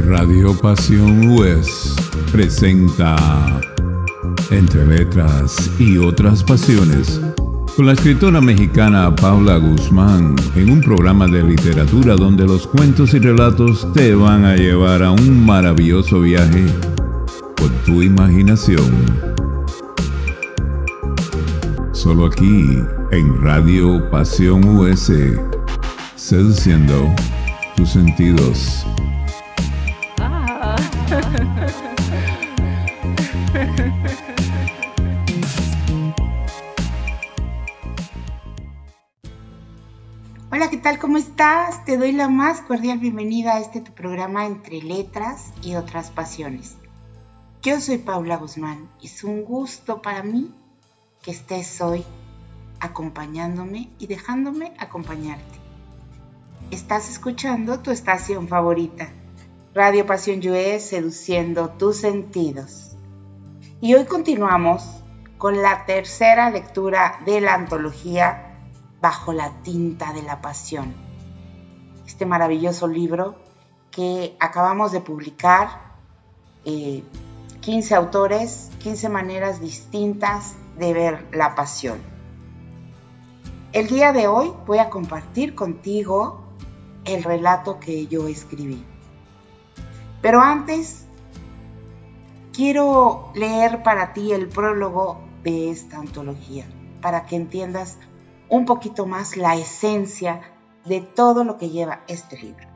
Radio Pasión US presenta Entre Letras y Otras Pasiones con la escritora mexicana Paula Guzmán, en un programa de literatura donde los cuentos y relatos te van a llevar a un maravilloso viaje por tu imaginación. Solo aquí en Radio Pasión US, seduciendo tus sentidos. Hola, ¿qué tal? ¿Cómo estás? Te doy la más cordial bienvenida a tu programa Entre Letras y Otras Pasiones. Yo soy Paula Guzmán y es un gusto para mí que estés hoy acompañándome y dejándome acompañarte. Estás escuchando tu estación favorita, Radio Pasión US, seduciendo tus sentidos. Y hoy continuamos con la tercera lectura de la antología Bajo la tinta de la pasión. Este maravilloso libro que acabamos de publicar, 15 autores, 15 maneras distintas de ver la pasión. El día de hoy voy a compartir contigo el relato que yo escribí. Pero antes, quiero leer para ti el prólogo de esta antología, para que entiendas un poquito más la esencia de todo lo que lleva este libro.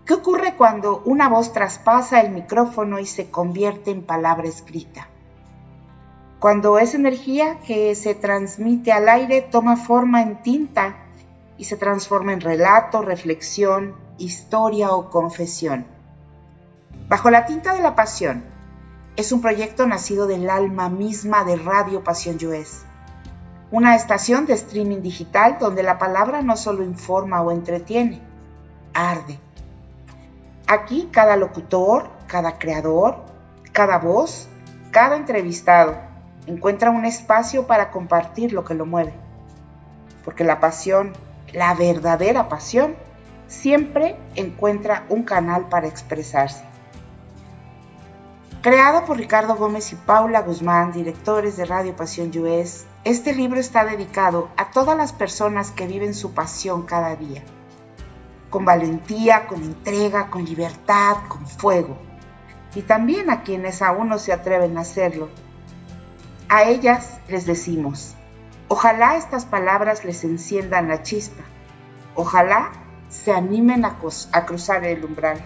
¿Qué ocurre cuando una voz traspasa el micrófono y se convierte en palabra escrita? Cuando esa energía que se transmite al aire toma forma en tinta y se transforma en relato, reflexión, historia o confesión. Bajo la tinta de la pasión es un proyecto nacido del alma misma de Radio Pasión US, una estación de streaming digital donde la palabra no solo informa o entretiene, arde. Aquí cada locutor, cada creador, cada voz, cada entrevistado encuentra un espacio para compartir lo que lo mueve. Porque la pasión, la verdadera pasión, siempre encuentra un canal para expresarse. Creado por Ricardo Gómez y Paula Guzmán, directores de Radio Pasión US, este libro está dedicado a todas las personas que viven su pasión cada día, con valentía, con entrega, con libertad, con fuego, y también a quienes aún no se atreven a hacerlo. A ellas les decimos, ojalá estas palabras les enciendan la chispa, ojalá se animen a cruzar el umbral,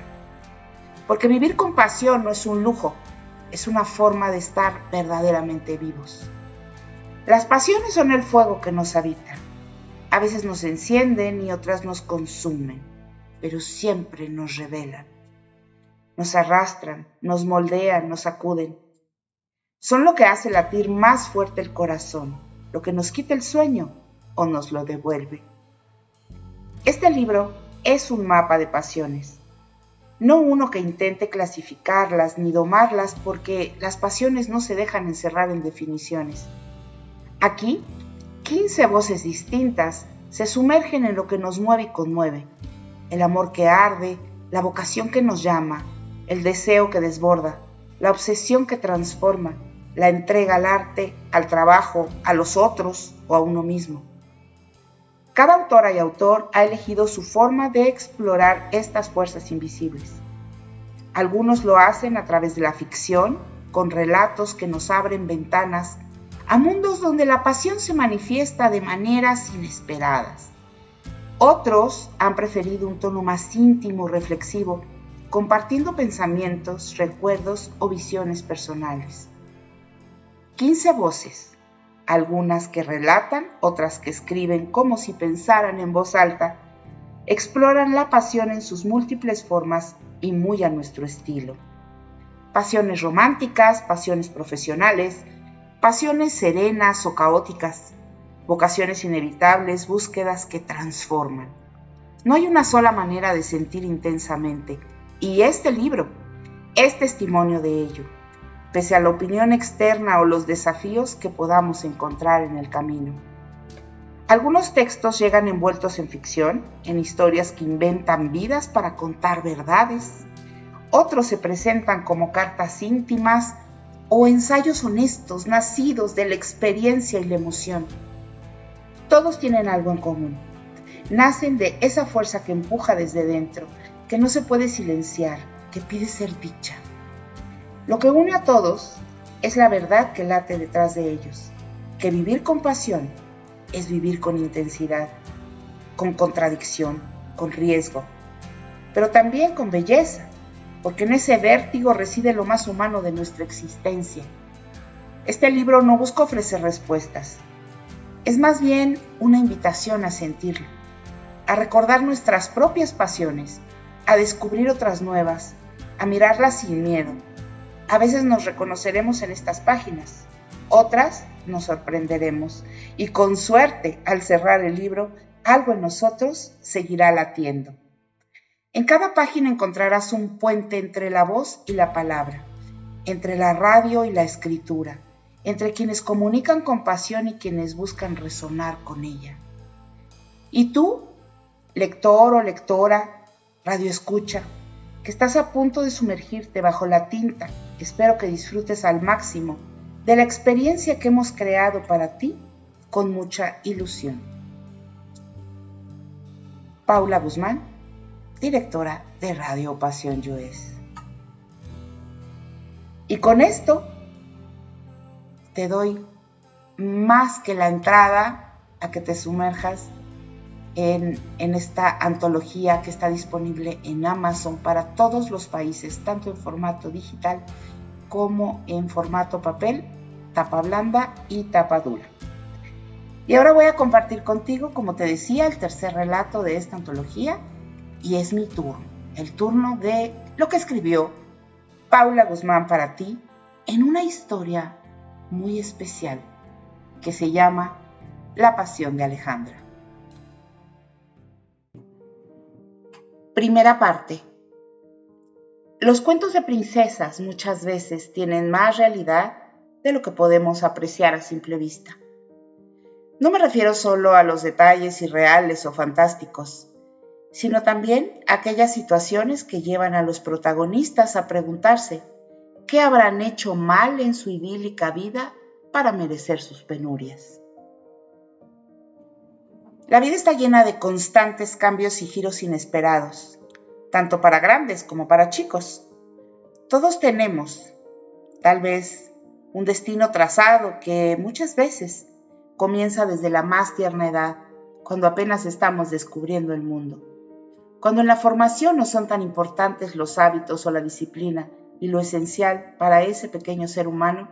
porque vivir con pasión no es un lujo, es una forma de estar verdaderamente vivos. Las pasiones son el fuego que nos habita. A veces nos encienden y otras nos consumen, pero siempre nos revelan. Nos arrastran, nos moldean, nos sacuden. Son lo que hace latir más fuerte el corazón, lo que nos quita el sueño o nos lo devuelve. Este libro es un mapa de pasiones. No uno que intente clasificarlas ni domarlas, porque las pasiones no se dejan encerrar en definiciones. Aquí, 15 voces distintas se sumergen en lo que nos mueve y conmueve. El amor que arde, la vocación que nos llama, el deseo que desborda, la obsesión que transforma, la entrega al arte, al trabajo, a los otros o a uno mismo. Cada autora y autor ha elegido su forma de explorar estas fuerzas invisibles. Algunos lo hacen a través de la ficción, con relatos que nos abren ventanas a mundos donde la pasión se manifiesta de maneras inesperadas. Otros han preferido un tono más íntimo, reflexivo, compartiendo pensamientos, recuerdos o visiones personales. 15 voces, algunas que relatan, otras que escriben como si pensaran en voz alta, exploran la pasión en sus múltiples formas y muy a nuestro estilo. Pasiones románticas, pasiones profesionales, pasiones serenas o caóticas, vocaciones inevitables, búsquedas que transforman. No hay una sola manera de sentir intensamente, y este libro es testimonio de ello, pese a la opinión externa o los desafíos que podamos encontrar en el camino. Algunos textos llegan envueltos en ficción, en historias que inventan vidas para contar verdades. Otros se presentan como cartas íntimas o ensayos honestos, nacidos de la experiencia y la emoción. Todos tienen algo en común. Nacen de esa fuerza que empuja desde dentro, que no se puede silenciar, que pide ser dicha. Lo que une a todos es la verdad que late detrás de ellos, que vivir con pasión es vivir con intensidad, con contradicción, con riesgo, pero también con belleza, porque en ese vértigo reside lo más humano de nuestra existencia. Este libro no busca ofrecer respuestas, es más bien una invitación a sentirlo, a recordar nuestras propias pasiones, a descubrir otras nuevas, a mirarlas sin miedo. A veces nos reconoceremos en estas páginas, otras nos sorprenderemos y con suerte, al cerrar el libro, algo en nosotros seguirá latiendo. En cada página encontrarás un puente entre la voz y la palabra, entre la radio y la escritura, entre quienes comunican con pasión y quienes buscan resonar con ella. Y tú, lector o lectora, radioescucha, que estás a punto de sumergirte bajo la tinta, espero que disfrutes al máximo de la experiencia que hemos creado para ti con mucha ilusión. Paula Guzmán, directora de Radio Pasión US. Y con esto te doy más que la entrada a que te sumerjas en esta antología que está disponible en Amazon para todos los países, tanto en formato digital como en formato papel, tapa blanda y tapa dura. Y ahora voy a compartir contigo, como te decía, el tercer relato de esta antología, y es mi turno, el turno de lo que escribió Paula Guzmán para ti en una historia muy especial que se llama La Pasión de Alejandra. Primera parte. Los cuentos de princesas muchas veces tienen más realidad de lo que podemos apreciar a simple vista. No me refiero solo a los detalles irreales o fantásticos, sino también a aquellas situaciones que llevan a los protagonistas a preguntarse qué habrán hecho mal en su idílica vida para merecer sus penurias. La vida está llena de constantes cambios y giros inesperados, tanto para grandes como para chicos. Todos tenemos, tal vez, un destino trazado que muchas veces comienza desde la más tierna edad, cuando apenas estamos descubriendo el mundo. Cuando en la formación no son tan importantes los hábitos o la disciplina, y lo esencial para ese pequeño ser humano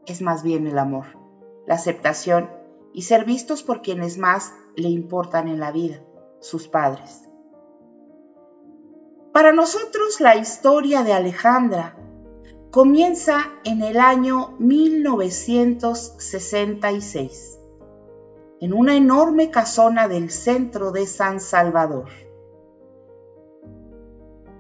es más bien el amor, la aceptación y ser vistos por quienes más le importan en la vida, sus padres. Para nosotros la historia de Alejandra comienza en el año 1966, en una enorme casona del centro de San Salvador.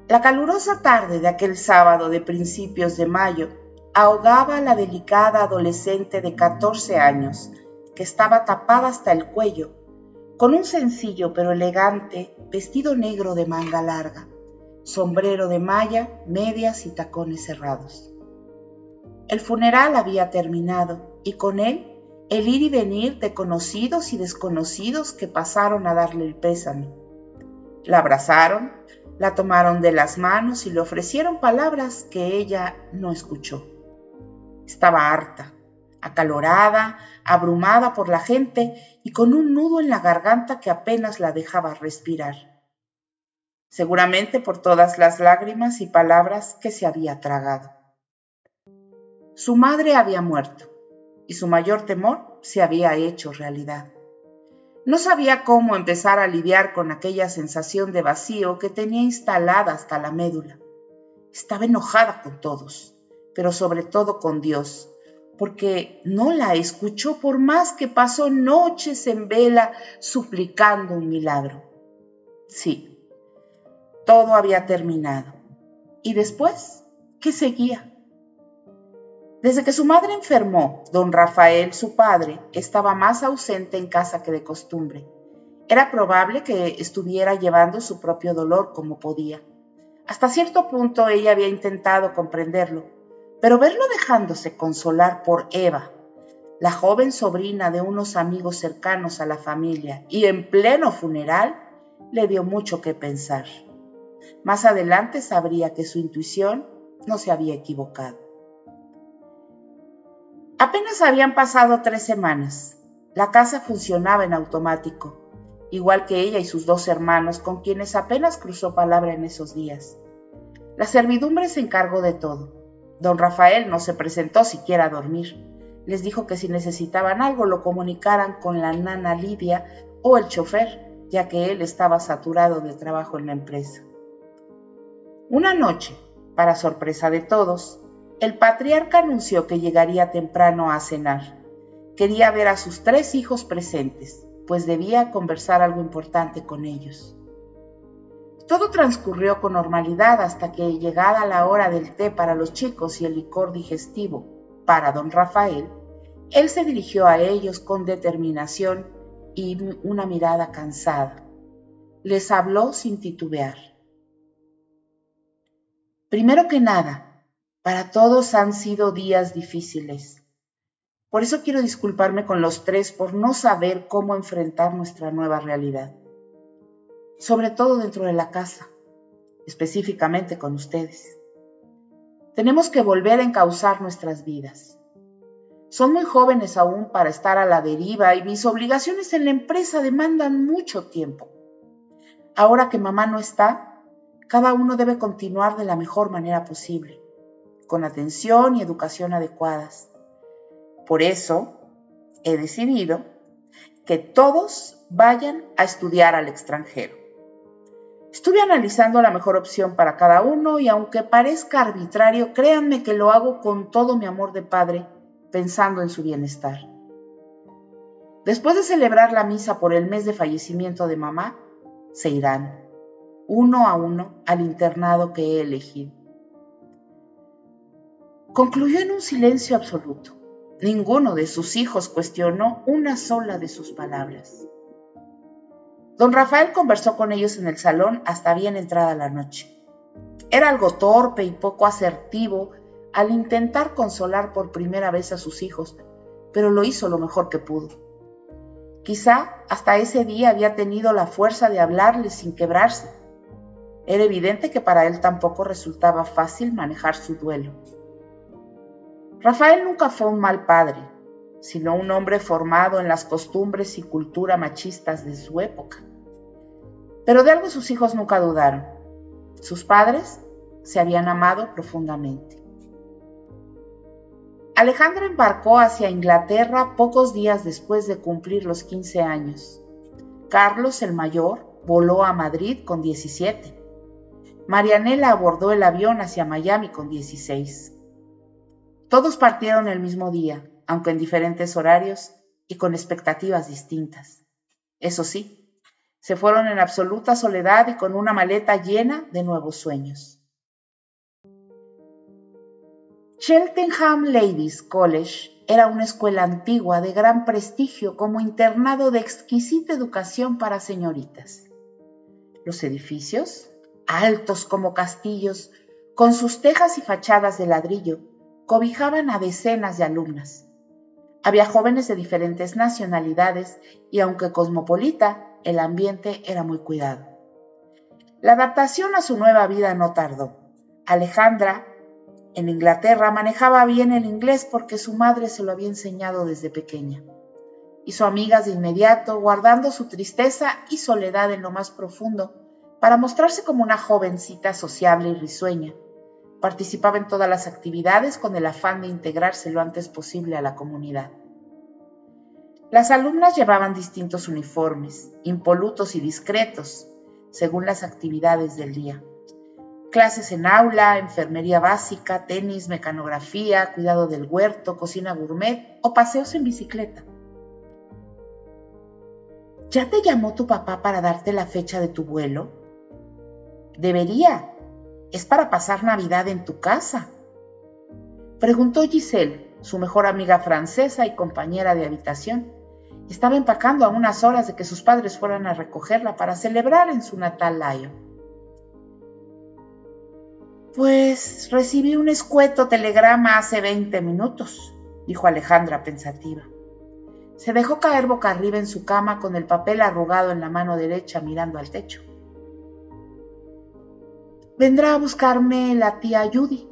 La calurosa tarde de aquel sábado de principios de mayo ahogaba a la delicada adolescente de 14 años, que estaba tapada hasta el cuello, con un sencillo pero elegante vestido negro de manga larga, sombrero de malla, medias y tacones cerrados. El funeral había terminado y con él el ir y venir de conocidos y desconocidos que pasaron a darle el pésame. La abrazaron, la tomaron de las manos y le ofrecieron palabras que ella no escuchó. Estaba harta, acalorada, abrumada por la gente y con un nudo en la garganta que apenas la dejaba respirar. Seguramente por todas las lágrimas y palabras que se había tragado. Su madre había muerto y su mayor temor se había hecho realidad. No sabía cómo empezar a lidiar con aquella sensación de vacío que tenía instalada hasta la médula. Estaba enojada con todos, pero sobre todo con Dios, porque no la escuchó por más que pasó noches en vela suplicando un milagro. Sí, todo había terminado. ¿Y después qué seguía? Desde que su madre enfermó, don Rafael, su padre, estaba más ausente en casa que de costumbre. Era probable que estuviera llevando su propio dolor como podía. Hasta cierto punto ella había intentado comprenderlo, pero verlo dejándose consolar por Eva, la joven sobrina de unos amigos cercanos a la familia, y en pleno funeral, le dio mucho que pensar. Más adelante sabría que su intuición no se había equivocado. Apenas habían pasado 3 semanas. La casa funcionaba en automático, igual que ella y sus 2 hermanos, con quienes apenas cruzó palabra en esos días. La servidumbre se encargó de todo. Don Rafael no se presentó siquiera a dormir. Les dijo que si necesitaban algo lo comunicaran con la nana Lidia o el chofer, ya que él estaba saturado de trabajo en la empresa. Una noche, para sorpresa de todos, el patriarca anunció que llegaría temprano a cenar. Quería ver a sus 3 hijos presentes, pues debía conversar algo importante con ellos. Todo transcurrió con normalidad hasta que, llegada la hora del té para los chicos y el licor digestivo para don Rafael, él se dirigió a ellos con determinación y una mirada cansada. Les habló sin titubear. Primero que nada, para todos han sido días difíciles. Por eso quiero disculparme con los 3 por no saber cómo enfrentar nuestra nueva realidad. Sobre todo dentro de la casa, específicamente con ustedes. Tenemos que volver a encauzar nuestras vidas. Son muy jóvenes aún para estar a la deriva y mis obligaciones en la empresa demandan mucho tiempo. Ahora que mamá no está, cada uno debe continuar de la mejor manera posible, con atención y educación adecuadas. Por eso, he decidido que todos vayan a estudiar al extranjero. Estuve analizando la mejor opción para cada uno y aunque parezca arbitrario, créanme que lo hago con todo mi amor de padre, pensando en su bienestar. Después de celebrar la misa por el mes de fallecimiento de mamá, se irán, uno a uno, al internado que he elegido. Concluyó en un silencio absoluto. Ninguno de sus hijos cuestionó una sola de sus palabras. Don Rafael conversó con ellos en el salón hasta bien entrada la noche. Era algo torpe y poco asertivo al intentar consolar por primera vez a sus hijos, pero lo hizo lo mejor que pudo. Quizá hasta ese día había tenido la fuerza de hablarles sin quebrarse. Era evidente que para él tampoco resultaba fácil manejar su duelo. Rafael nunca fue un mal padre, sino un hombre formado en las costumbres y cultura machistas de su época. Pero de algo sus hijos nunca dudaron. Sus padres se habían amado profundamente. Alejandra embarcó hacia Inglaterra pocos días después de cumplir los 15 años. Carlos, el mayor, voló a Madrid con 17. Marianela abordó el avión hacia Miami con 16. Todos partieron el mismo día, aunque en diferentes horarios y con expectativas distintas. Eso sí, se fueron en absoluta soledad y con una maleta llena de nuevos sueños. Cheltenham Ladies College era una escuela antigua de gran prestigio como internado de exquisita educación para señoritas. Los edificios, altos como castillos, con sus tejas y fachadas de ladrillo, cobijaban a decenas de alumnas. Había jóvenes de diferentes nacionalidades y aunque cosmopolita, el ambiente era muy cuidado. La adaptación a su nueva vida no tardó. Alejandra, en Inglaterra, manejaba bien el inglés porque su madre se lo había enseñado desde pequeña. Hizo amigas de inmediato, guardando su tristeza y soledad en lo más profundo para mostrarse como una jovencita sociable y risueña. Participaba en todas las actividades con el afán de integrarse lo antes posible a la comunidad. Las alumnas llevaban distintos uniformes, impolutos y discretos, según las actividades del día. Clases en aula, enfermería básica, tenis, mecanografía, cuidado del huerto, cocina gourmet o paseos en bicicleta. ¿Ya te llamó tu papá para darte la fecha de tu vuelo? Debería. Es para pasar Navidad en tu casa. Preguntó Giselle, su mejor amiga francesa y compañera de habitación. Estaba empacando a unas horas de que sus padres fueran a recogerla para celebrar en su natal Lyon. Pues recibí un escueto telegrama hace 20 minutos, dijo Alejandra pensativa. Se dejó caer boca arriba en su cama con el papel arrugado en la mano derecha mirando al techo. Vendrá a buscarme la tía Judy.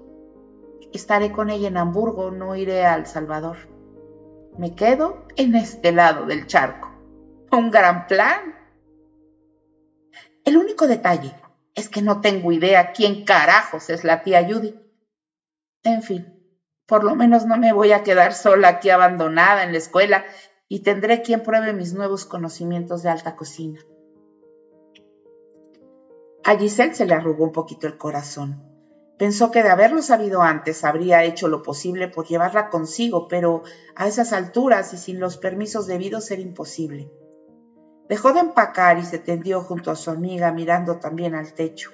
Estaré con ella en Hamburgo, no iré a El Salvador. Me quedo en este lado del charco. ¡Un gran plan! El único detalle es que no tengo idea quién carajos es la tía Judy. En fin, por lo menos no me voy a quedar sola aquí abandonada en la escuela y tendré quien pruebe mis nuevos conocimientos de alta cocina. A Giselle se le arrugó un poquito el corazón. Pensó que de haberlo sabido antes habría hecho lo posible por llevarla consigo, pero a esas alturas y sin los permisos debidos era imposible. Dejó de empacar y se tendió junto a su amiga mirando también al techo.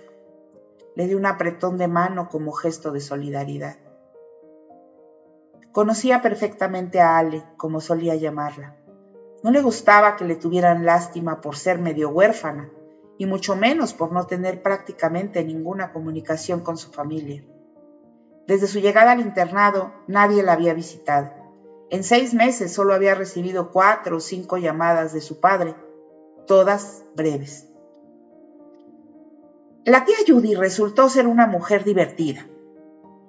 Le dio un apretón de mano como gesto de solidaridad. Conocía perfectamente a Ale, como solía llamarla. No le gustaba que le tuvieran lástima por ser medio huérfana, y mucho menos por no tener prácticamente ninguna comunicación con su familia. Desde su llegada al internado, nadie la había visitado. En 6 meses solo había recibido 4 o 5 llamadas de su padre, todas breves. La tía Judy resultó ser una mujer divertida.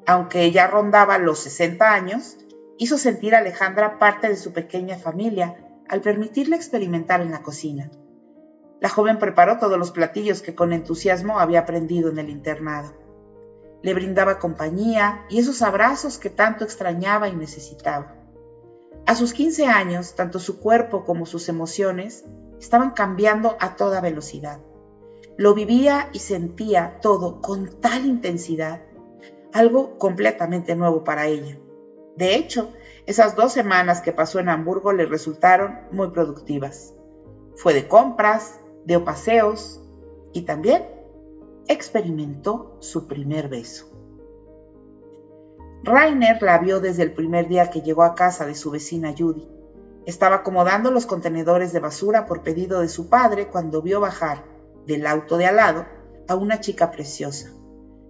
Aunque ya rondaba los 60 años, hizo sentir a Alejandra parte de su pequeña familia al permitirle experimentar en la cocina. La joven preparó todos los platillos que con entusiasmo había aprendido en el internado. Le brindaba compañía y esos abrazos que tanto extrañaba y necesitaba. A sus 15 años, tanto su cuerpo como sus emociones estaban cambiando a toda velocidad. Lo vivía y sentía todo con tal intensidad, algo completamente nuevo para ella. De hecho, esas 2 semanas que pasó en Hamburgo le resultaron muy productivas. Fue de compras, dio paseos y también experimentó su primer beso. Rainer la vio desde el primer día que llegó a casa de su vecina Judy. Estaba acomodando los contenedores de basura por pedido de su padre cuando vio bajar del auto de al lado a una chica preciosa.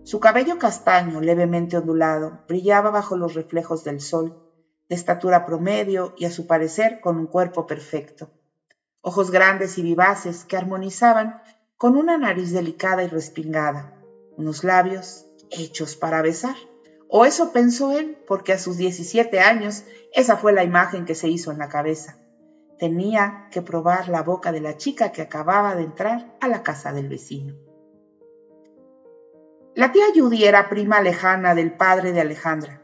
Su cabello castaño, levemente ondulado, brillaba bajo los reflejos del sol, de estatura promedio y a su parecer con un cuerpo perfecto. Ojos grandes y vivaces que armonizaban con una nariz delicada y respingada, unos labios hechos para besar. O eso pensó él, porque a sus 17 años esa fue la imagen que se hizo en la cabeza. Tenía que probar la boca de la chica que acababa de entrar a la casa del vecino. La tía Judy era prima lejana del padre de Alejandra,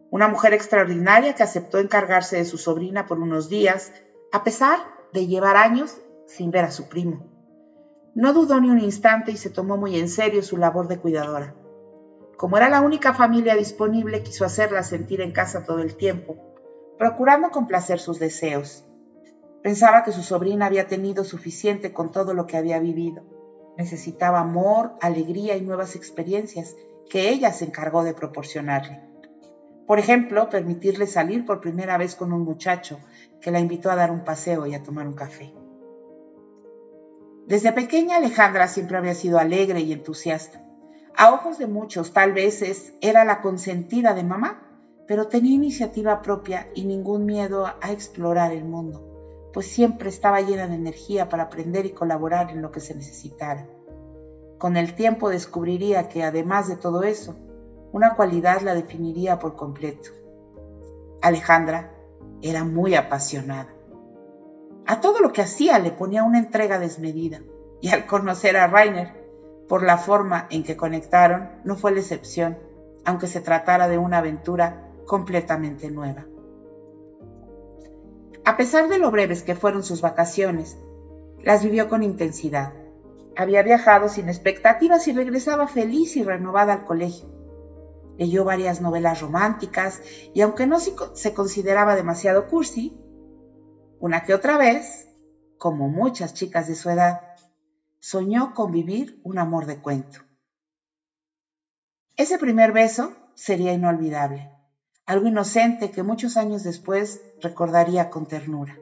una mujer extraordinaria que aceptó encargarse de su sobrina por unos días, a pesar de llevar años sin ver a su primo. No dudó ni un instante y se tomó muy en serio su labor de cuidadora. Como era la única familia disponible, quiso hacerla sentir en casa todo el tiempo, procurando complacer sus deseos. Pensaba que su sobrina había tenido suficiente con todo lo que había vivido. Necesitaba amor, alegría y nuevas experiencias que ella se encargó de proporcionarle. Por ejemplo, permitirle salir por primera vez con un muchacho que la invitó a dar un paseo y a tomar un café. Desde pequeña Alejandra siempre había sido alegre y entusiasta. A ojos de muchos, tal vez era la consentida de mamá, pero tenía iniciativa propia y ningún miedo a explorar el mundo, pues siempre estaba llena de energía para aprender y colaborar en lo que se necesitara. Con el tiempo descubriría que, además de todo eso, una cualidad la definiría por completo. Alejandra era muy apasionada. A todo lo que hacía le ponía una entrega desmedida, y al conocer a Rainer, por la forma en que conectaron, no fue la excepción, aunque se tratara de una aventura completamente nueva. A pesar de lo breves que fueron sus vacaciones, las vivió con intensidad. Había viajado sin expectativas y regresaba feliz y renovada al colegio. Leyó varias novelas románticas y aunque no se consideraba demasiado cursi, una que otra vez, como muchas chicas de su edad, soñó con vivir un amor de cuento. Ese primer beso sería inolvidable. algo inocente que muchos años después recordaría con ternura.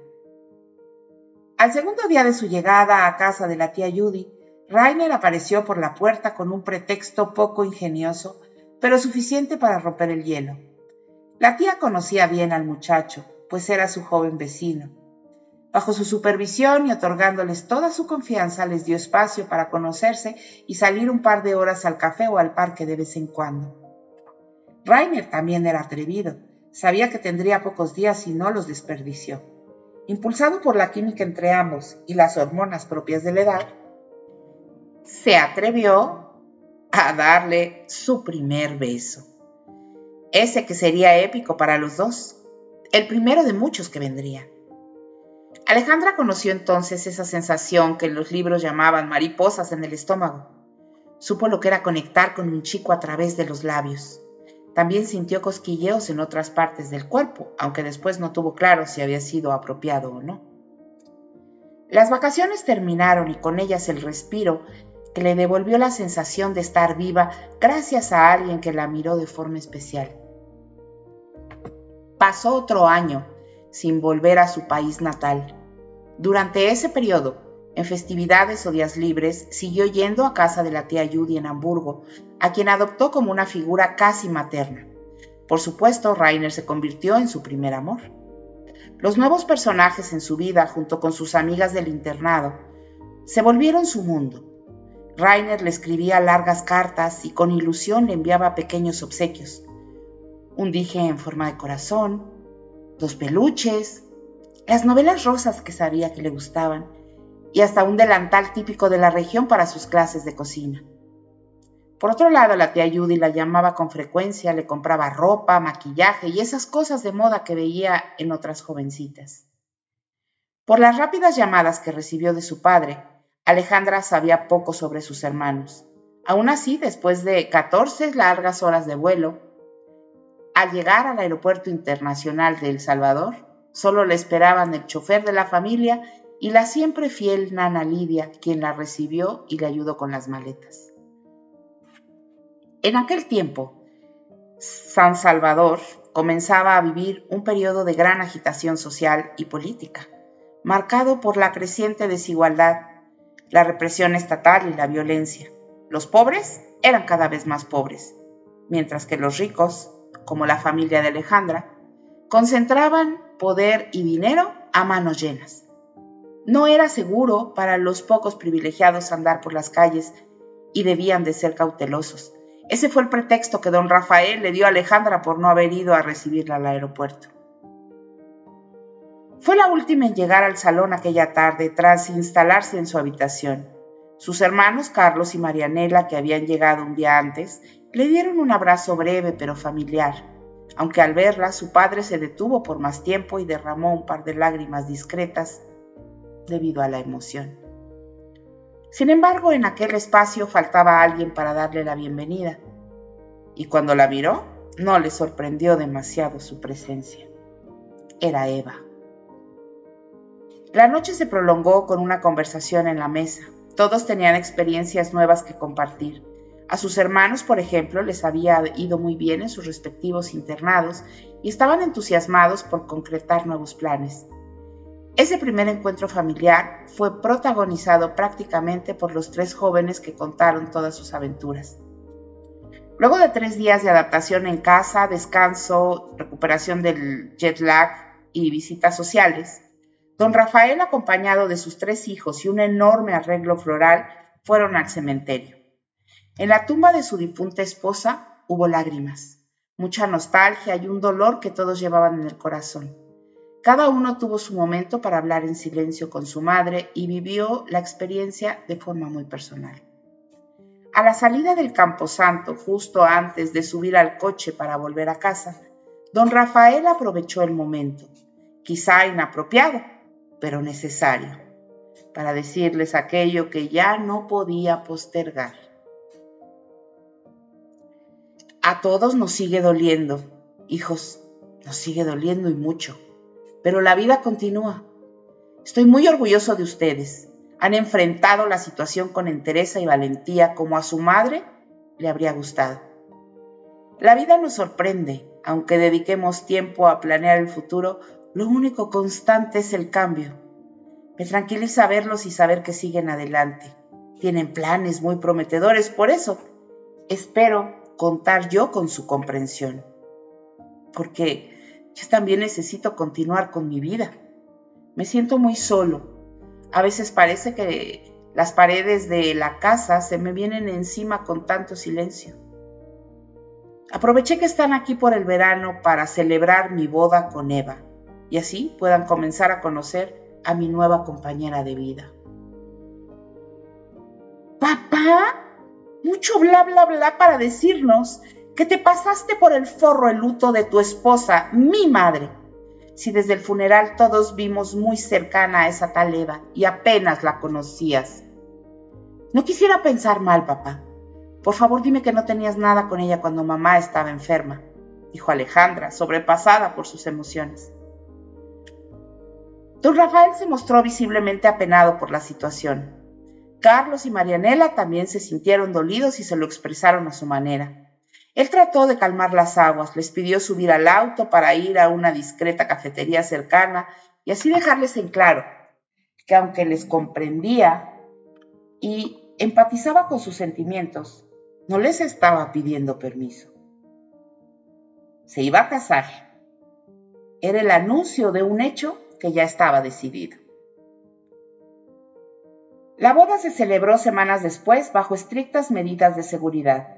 Al segundo día de su llegada a casa de la tía Judy, Rainer apareció por la puerta con un pretexto poco ingenioso, pero suficiente para romper el hielo. La tía conocía bien al muchacho, pues era su joven vecino. Bajo su supervisión y otorgándoles toda su confianza, les dio espacio para conocerse y salir un par de horas al café o al parque de vez en cuando. Rainer también era atrevido. Sabía que tendría pocos días y no los desperdició. Impulsado por la química entre ambos y las hormonas propias de la edad, se atrevió a darle su primer beso. Ese que sería épico para los dos, el primero de muchos que vendría. Alejandra conoció entonces esa sensación que en los libros llamaban mariposas en el estómago. Supo lo que era conectar con un chico a través de los labios. También sintió cosquilleos en otras partes del cuerpo, aunque después no tuvo claro si había sido apropiado o no. Las vacaciones terminaron y con ellas el respiro que le devolvió la sensación de estar viva gracias a alguien que la miró de forma especial. Pasó otro año sin volver a su país natal. Durante ese periodo, en festividades o días libres, siguió yendo a casa de la tía Judy en Hamburgo, a quien adoptó como una figura casi materna. Por supuesto, Rainer se convirtió en su primer amor. Los nuevos personajes en su vida, junto con sus amigas del internado, se volvieron su mundo. Rainer le escribía largas cartas y con ilusión le enviaba pequeños obsequios. Un dije en forma de corazón, 2 peluches, las novelas rosas que sabía que le gustaban y hasta un delantal típico de la región para sus clases de cocina. Por otro lado, la tía Judy la llamaba con frecuencia, le compraba ropa, maquillaje y esas cosas de moda que veía en otras jovencitas. Por las rápidas llamadas que recibió de su padre, Alejandra sabía poco sobre sus hermanos. Aún así, después de 14 largas horas de vuelo, al llegar al aeropuerto internacional de El Salvador, solo le esperaban el chofer de la familia y la siempre fiel nana Lidia, quien la recibió y le ayudó con las maletas. En aquel tiempo, San Salvador comenzaba a vivir un periodo de gran agitación social y política, marcado por la creciente desigualdad, la represión estatal y la violencia. Los pobres eran cada vez más pobres, mientras que los ricos, como la familia de Alejandra, concentraban poder y dinero a manos llenas. No era seguro para los pocos privilegiados andar por las calles y debían de ser cautelosos. Ese fue el pretexto que don Rafael le dio a Alejandra por no haber ido a recibirla al aeropuerto. Fue la última en llegar al salón aquella tarde tras instalarse en su habitación. Sus hermanos Carlos y Marianela, que habían llegado un día antes, le dieron un abrazo breve pero familiar, aunque al verla su padre se detuvo por más tiempo y derramó un par de lágrimas discretas debido a la emoción. Sin embargo, en aquel espacio faltaba alguien para darle la bienvenida, y cuando la miró, no le sorprendió demasiado su presencia. Era Eva. La noche se prolongó con una conversación en la mesa. Todos tenían experiencias nuevas que compartir. A sus hermanos, por ejemplo, les había ido muy bien en sus respectivos internados y estaban entusiasmados por concretar nuevos planes. Ese primer encuentro familiar fue protagonizado prácticamente por los 3 jóvenes que contaron todas sus aventuras. Luego de 3 días de adaptación en casa, descanso, recuperación del jet lag y visitas sociales, don Rafael, acompañado de sus 3 hijos y un enorme arreglo floral, fueron al cementerio. En la tumba de su difunta esposa hubo lágrimas, mucha nostalgia y un dolor que todos llevaban en el corazón. Cada uno tuvo su momento para hablar en silencio con su madre y vivió la experiencia de forma muy personal. A la salida del camposanto, justo antes de subir al coche para volver a casa, don Rafael aprovechó el momento, quizá inapropiado, pero necesario, para decirles aquello que ya no podía postergar. A todos nos sigue doliendo, hijos, nos sigue doliendo y mucho. Pero la vida continúa. Estoy muy orgulloso de ustedes. Han enfrentado la situación con entereza y valentía como a su madre le habría gustado. La vida nos sorprende, aunque dediquemos tiempo a planear el futuro, lo único constante es el cambio. Me tranquiliza verlos y saber que siguen adelante. Tienen planes muy prometedores, por eso espero contar yo con su comprensión. Porque yo también necesito continuar con mi vida. Me siento muy solo. A veces parece que las paredes de la casa se me vienen encima con tanto silencio. Aproveché que están aquí por el verano para celebrar mi boda con Eva y así puedan comenzar a conocer a mi nueva compañera de vida. ¿Papá? Mucho bla bla bla para decirnos que te pasaste por el forro el luto de tu esposa, mi madre. Si desde el funeral todos vimos muy cercana a esa tal Eva y apenas la conocías. No quisiera pensar mal, papá. Por favor, dime que no tenías nada con ella cuando mamá estaba enferma, dijo Alejandra, sobrepasada por sus emociones. Don Rafael se mostró visiblemente apenado por la situación. Carlos y Marianela también se sintieron dolidos y se lo expresaron a su manera. Él trató de calmar las aguas, les pidió subir al auto para ir a una discreta cafetería cercana y así dejarles en claro que aunque les comprendía y empatizaba con sus sentimientos, no les estaba pidiendo permiso. Se iba a casar. Era el anuncio de un hecho que ya estaba decidido. La boda se celebró semanas después bajo estrictas medidas de seguridad.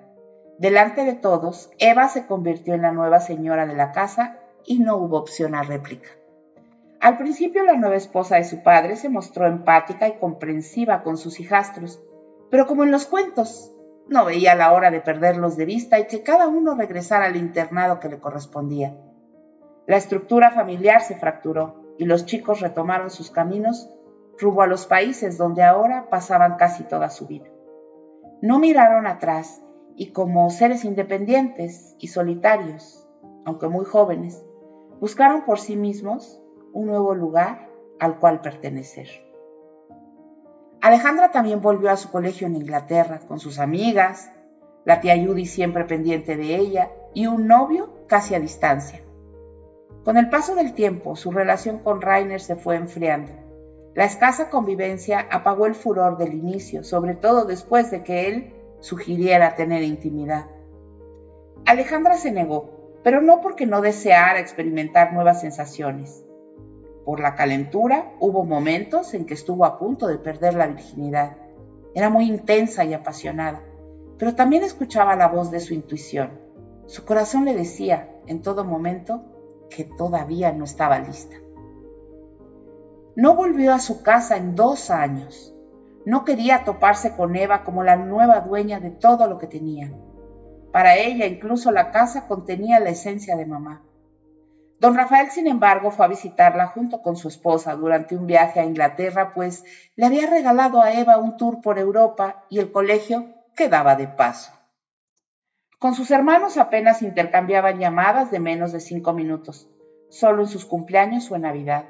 Delante de todos, Eva se convirtió en la nueva señora de la casa y no hubo opción a réplica. Al principio, la nueva esposa de su padre se mostró empática y comprensiva con sus hijastros, pero como en los cuentos, no veía la hora de perderlos de vista y que cada uno regresara al internado que le correspondía. La estructura familiar se fracturó y los chicos retomaron sus caminos rumbo a los países donde ahora pasaban casi toda su vida. No miraron atrás y como seres independientes y solitarios, aunque muy jóvenes, buscaron por sí mismos un nuevo lugar al cual pertenecer. Alejandra también volvió a su colegio en Inglaterra con sus amigas, la tía Judy siempre pendiente de ella y un novio casi a distancia. Con el paso del tiempo, su relación con Rainer se fue enfriando. La escasa convivencia apagó el furor del inicio, sobre todo después de que él sugiriera tener intimidad. Alejandra se negó, pero no porque no deseara experimentar nuevas sensaciones. Por la calentura hubo momentos en que estuvo a punto de perder la virginidad. Era muy intensa y apasionada, pero también escuchaba la voz de su intuición. Su corazón le decía en todo momento que todavía no estaba lista. No volvió a su casa en 2 años. No quería toparse con Eva como la nueva dueña de todo lo que tenía. Para ella, incluso la casa contenía la esencia de mamá. Don Rafael, sin embargo, fue a visitarla junto con su esposa durante un viaje a Inglaterra, pues le había regalado a Eva un tour por Europa y el colegio quedaba de paso. Con sus hermanos apenas intercambiaban llamadas de menos de 5 minutos, solo en sus cumpleaños o en Navidad.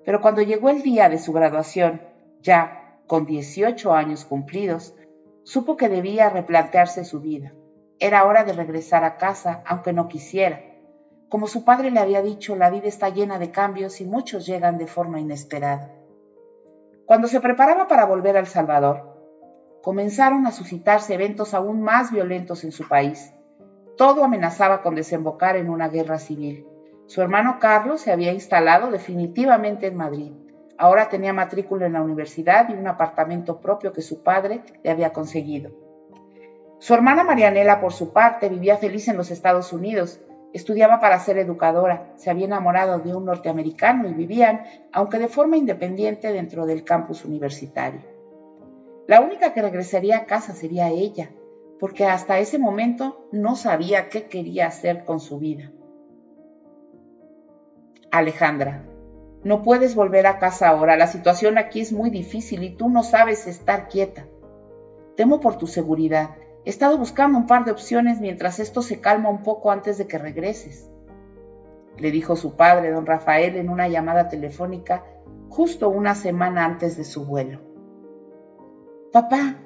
Pero cuando llegó el día de su graduación, ya con 18 años cumplidos, supo que debía replantearse su vida. Era hora de regresar a casa, aunque no quisiera. Como su padre le había dicho, la vida está llena de cambios y muchos llegan de forma inesperada. Cuando se preparaba para volver a El Salvador, comenzaron a suscitarse eventos aún más violentos en su país. Todo amenazaba con desembocar en una guerra civil. Su hermano Carlos se había instalado definitivamente en Madrid. Ahora tenía matrícula en la universidad y un apartamento propio que su padre le había conseguido. Su hermana Marianela, por su parte, vivía feliz en los Estados Unidos. Estudiaba para ser educadora, se había enamorado de un norteamericano y vivían, aunque de forma independiente, dentro del campus universitario. La única que regresaría a casa sería ella, porque hasta ese momento no sabía qué quería hacer con su vida. Alejandra, no puedes volver a casa ahora, la situación aquí es muy difícil y tú no sabes estar quieta. Temo por tu seguridad. He estado buscando un par de opciones mientras esto se calma un poco antes de que regreses, le dijo su padre, don Rafael, en una llamada telefónica justo una semana antes de su vuelo. Papá,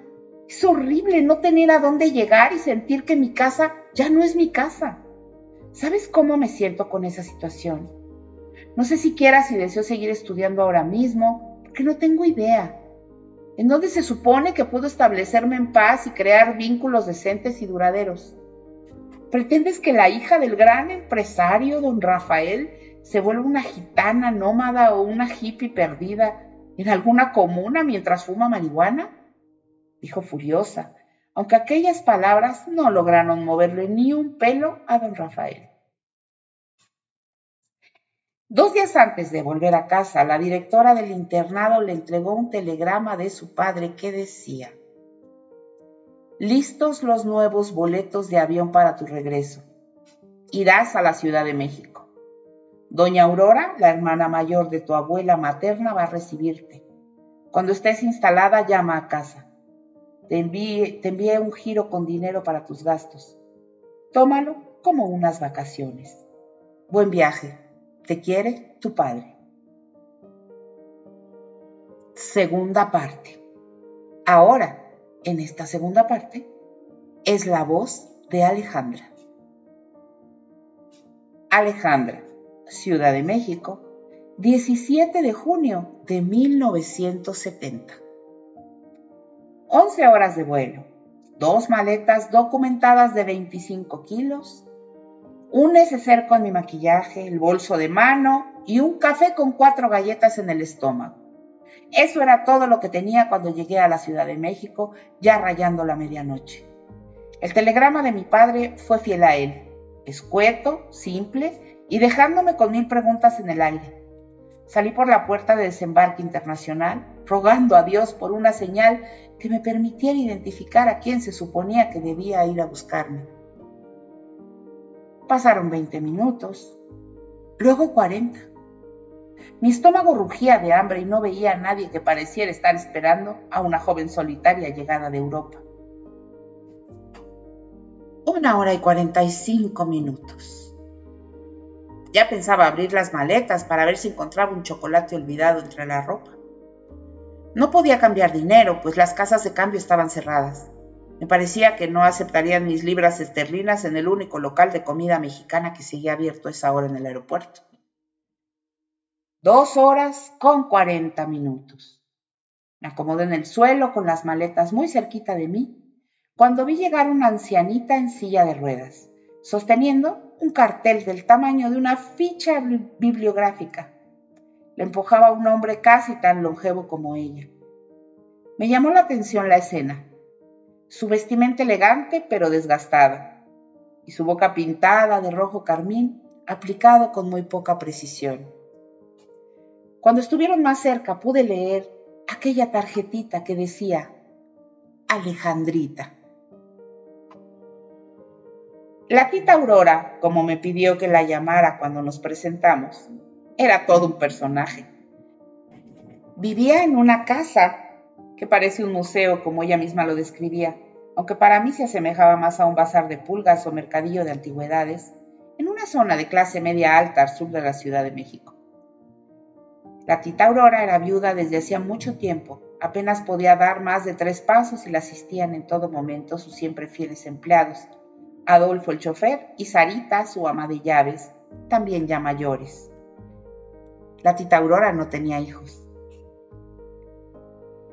es horrible no tener a dónde llegar y sentir que mi casa ya no es mi casa. ¿Sabes cómo me siento con esa situación? No sé siquiera si deseo seguir estudiando ahora mismo, porque no tengo idea. ¿En dónde se supone que puedo establecerme en paz y crear vínculos decentes y duraderos? ¿Pretendes que la hija del gran empresario, don Rafael, se vuelva una gitana nómada o una hippie perdida en alguna comuna mientras fuma marihuana? Dijo furiosa, aunque aquellas palabras no lograron moverle ni un pelo a don Rafael. 2 días antes de volver a casa, la directora del internado le entregó un telegrama de su padre que decía: listos los nuevos boletos de avión para tu regreso. Irás a la Ciudad de México. Doña Aurora, la hermana mayor de tu abuela materna, va a recibirte. Cuando estés instalada, llama a casa. Te envié un giro con dinero para tus gastos. Tómalo como unas vacaciones. Buen viaje. Te quiere tu padre. Segunda parte. Ahora, en esta segunda parte, es la voz de Alejandra. Alejandra, Ciudad de México, 17 de junio de 1970. 11 horas de vuelo, 2 maletas documentadas de 25 kilos, un neceser con mi maquillaje, el bolso de mano y un café con 4 galletas en el estómago. Eso era todo lo que tenía cuando llegué a la Ciudad de México, ya rayando la medianoche. El telegrama de mi padre fue fiel a él, escueto, simple y dejándome con 1000 preguntas en el aire. Salí por la puerta de desembarque internacional, rogando a Dios por una señal que me permitiera identificar a quien se suponía que debía ir a buscarme. Pasaron 20 minutos, luego 40. Mi estómago rugía de hambre y no veía a nadie que pareciera estar esperando a una joven solitaria llegada de Europa. 1 hora y 45 minutos. Ya pensaba abrir las maletas para ver si encontraba un chocolate olvidado entre la ropa. No podía cambiar dinero, pues las casas de cambio estaban cerradas. Me parecía que no aceptarían mis libras esterlinas en el único local de comida mexicana que seguía abierto a esa hora en el aeropuerto. 2 horas con 40 minutos. Me acomodé en el suelo con las maletas muy cerquita de mí, cuando vi llegar una ancianita en silla de ruedas, sosteniendo un cartel del tamaño de una ficha bibliográfica. Le empujaba a un hombre casi tan longevo como ella. Me llamó la atención la escena. Su vestimenta elegante pero desgastada, y su boca pintada de rojo carmín, aplicado con muy poca precisión. Cuando estuvieron más cerca pude leer aquella tarjetita que decía Alejandrita. La tita Aurora, como me pidió que la llamara cuando nos presentamos, era todo un personaje. Vivía en una casa que parece un museo, como ella misma lo describía, aunque para mí se asemejaba más a un bazar de pulgas o mercadillo de antigüedades, en una zona de clase media alta al sur de la Ciudad de México. La tita Aurora era viuda desde hacía mucho tiempo, apenas podía dar más de 3 pasos y la asistían en todo momento sus siempre fieles empleados, Adolfo el chofer y Sarita, su ama de llaves, también ya mayores. La tita Aurora no tenía hijos.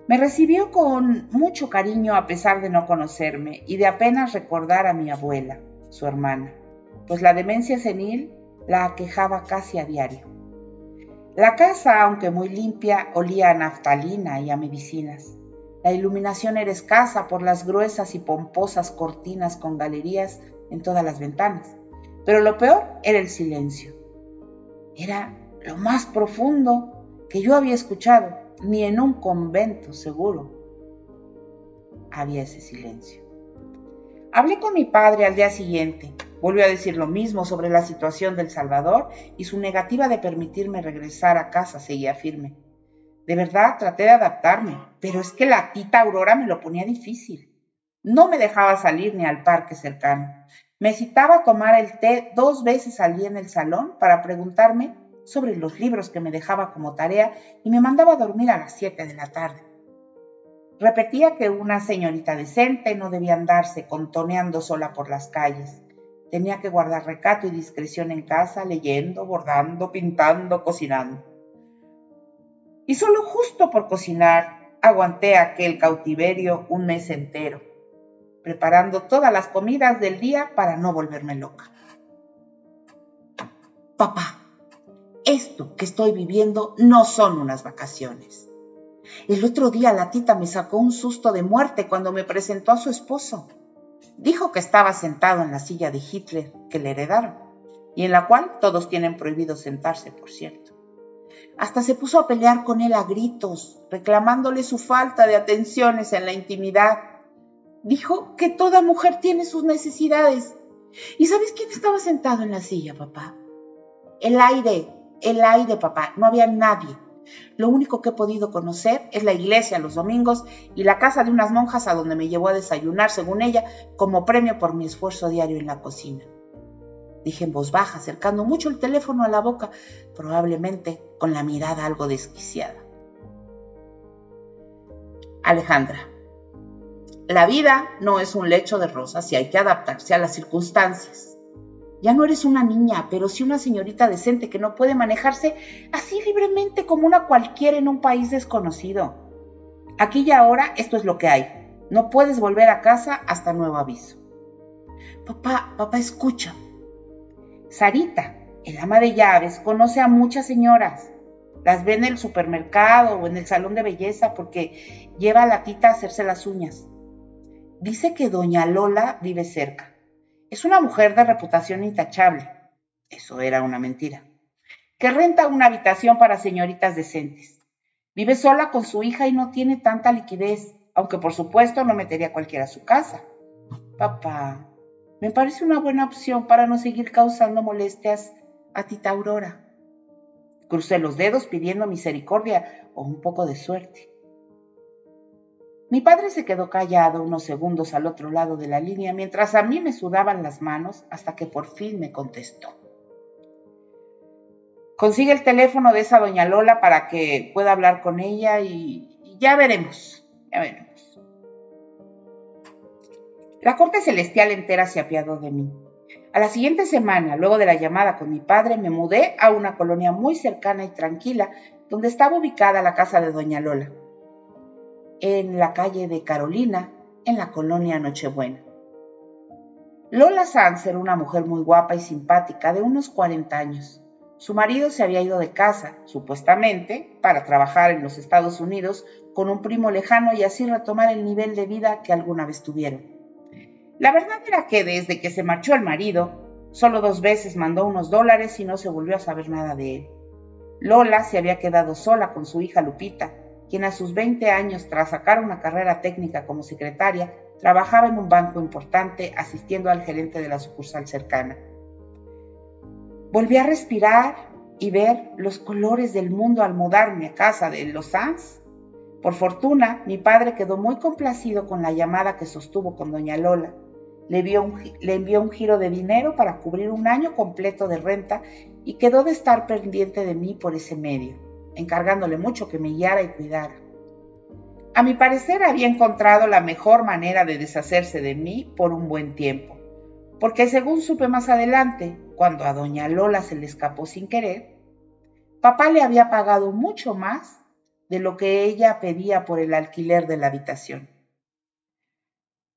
Me recibió con mucho cariño a pesar de no conocerme y de apenas recordar a mi abuela, su hermana, pues la demencia senil la aquejaba casi a diario. La casa, aunque muy limpia, olía a naftalina y a medicinas. La iluminación era escasa por las gruesas y pomposas cortinas con galerías en todas las ventanas, pero lo peor era el silencio. Era lo más profundo que yo había escuchado, ni en un convento seguro había ese silencio. Hablé con mi padre al día siguiente. Volvió a decir lo mismo sobre la situación del Salvador y su negativa de permitirme regresar a casa seguía firme. De verdad traté de adaptarme, pero es que la tita Aurora me lo ponía difícil. No me dejaba salir ni al parque cercano. Me citaba a tomar el té 2 veces al día en el salón para preguntarme sobre los libros que me dejaba como tarea y me mandaba a dormir a las 7 de la tarde. Repetía que una señorita decente no debía andarse contoneando sola por las calles, Tenía que guardar recato y discreción en casa, leyendo, bordando, pintando, cocinando. Y solo justo por cocinar aguanté aquel cautiverio un mes entero, preparando todas las comidas del día para no volverme loca. Papá, esto que estoy viviendo no son unas vacaciones. El otro día la tita me sacó un susto de muerte cuando me presentó a su esposo. Dijo que estaba sentado en la silla de Hitler que le heredaron, y en la cual todos tienen prohibido sentarse, por cierto. Hasta se puso a pelear con él a gritos, reclamándole su falta de atenciones en la intimidad. Dijo que toda mujer tiene sus necesidades. ¿Y sabes quién estaba sentado en la silla, papá? El aire, papá. No había nadie. Lo único que he podido conocer es la iglesia los domingos y la casa de unas monjas a donde me llevó a desayunar, según ella, como premio por mi esfuerzo diario en la cocina. Dije en voz baja, acercando mucho el teléfono a la boca, probablemente con la mirada algo desquiciada. Alejandra, la vida no es un lecho de rosas y hay que adaptarse a las circunstancias. Ya no eres una niña, pero sí una señorita decente que no puede manejarse así libremente como una cualquiera en un país desconocido. Aquí y ahora esto es lo que hay. No puedes volver a casa hasta nuevo aviso. Papá, escucha. Sarita, el ama de llaves, conoce a muchas señoras. Las ve en el supermercado o en el salón de belleza porque lleva a la tita a hacerse las uñas. Dice que doña Lola vive cerca. Es una mujer de reputación intachable. Eso era una mentira. Que renta una habitación para señoritas decentes. Vive sola con su hija y no tiene tanta liquidez, aunque por supuesto no metería a cualquiera a su casa. Papá, me parece una buena opción para no seguir causando molestias a tita Aurora. Crucé los dedos pidiendo misericordia o un poco de suerte. Mi padre se quedó callado unos segundos al otro lado de la línea mientras a mí me sudaban las manos hasta que por fin me contestó. Consigue el teléfono de esa doña Lola para que pueda hablar con ella y ya veremos. La corte celestial entera se apiadó de mí. A la siguiente semana, luego de la llamada con mi padre, me mudé a una colonia muy cercana y tranquila donde estaba ubicada la casa de doña Lola, en la calle de Carolina, en la colonia Nochebuena. Lola Sanz era una mujer muy guapa y simpática, de unos 40 años. Su marido se había ido de casa, supuestamente, para trabajar en los Estados Unidos con un primo lejano y así retomar el nivel de vida que alguna vez tuvieron. La verdad era que desde que se marchó el marido, solo 2 veces mandó unos $, y no se volvió a saber nada de él. Lola se había quedado sola con su hija Lupita, quien a sus 20 años, tras sacar una carrera técnica como secretaria, trabajaba en un banco importante asistiendo al gerente de la sucursal cercana. Volví a respirar y ver los colores del mundo al mudarme a casa de los Sanz. Por fortuna, mi padre quedó muy complacido con la llamada que sostuvo con doña Lola. Le envió un giro de dinero para cubrir un año completo de renta y quedó de estar pendiente de mí por ese medio, encargándole mucho que me guiara y cuidara. A mi parecer había encontrado la mejor manera de deshacerse de mí por un buen tiempo, porque según supe más adelante, cuando a doña Lola se le escapó sin querer, papá le había pagado mucho más de lo que ella pedía por el alquiler de la habitación.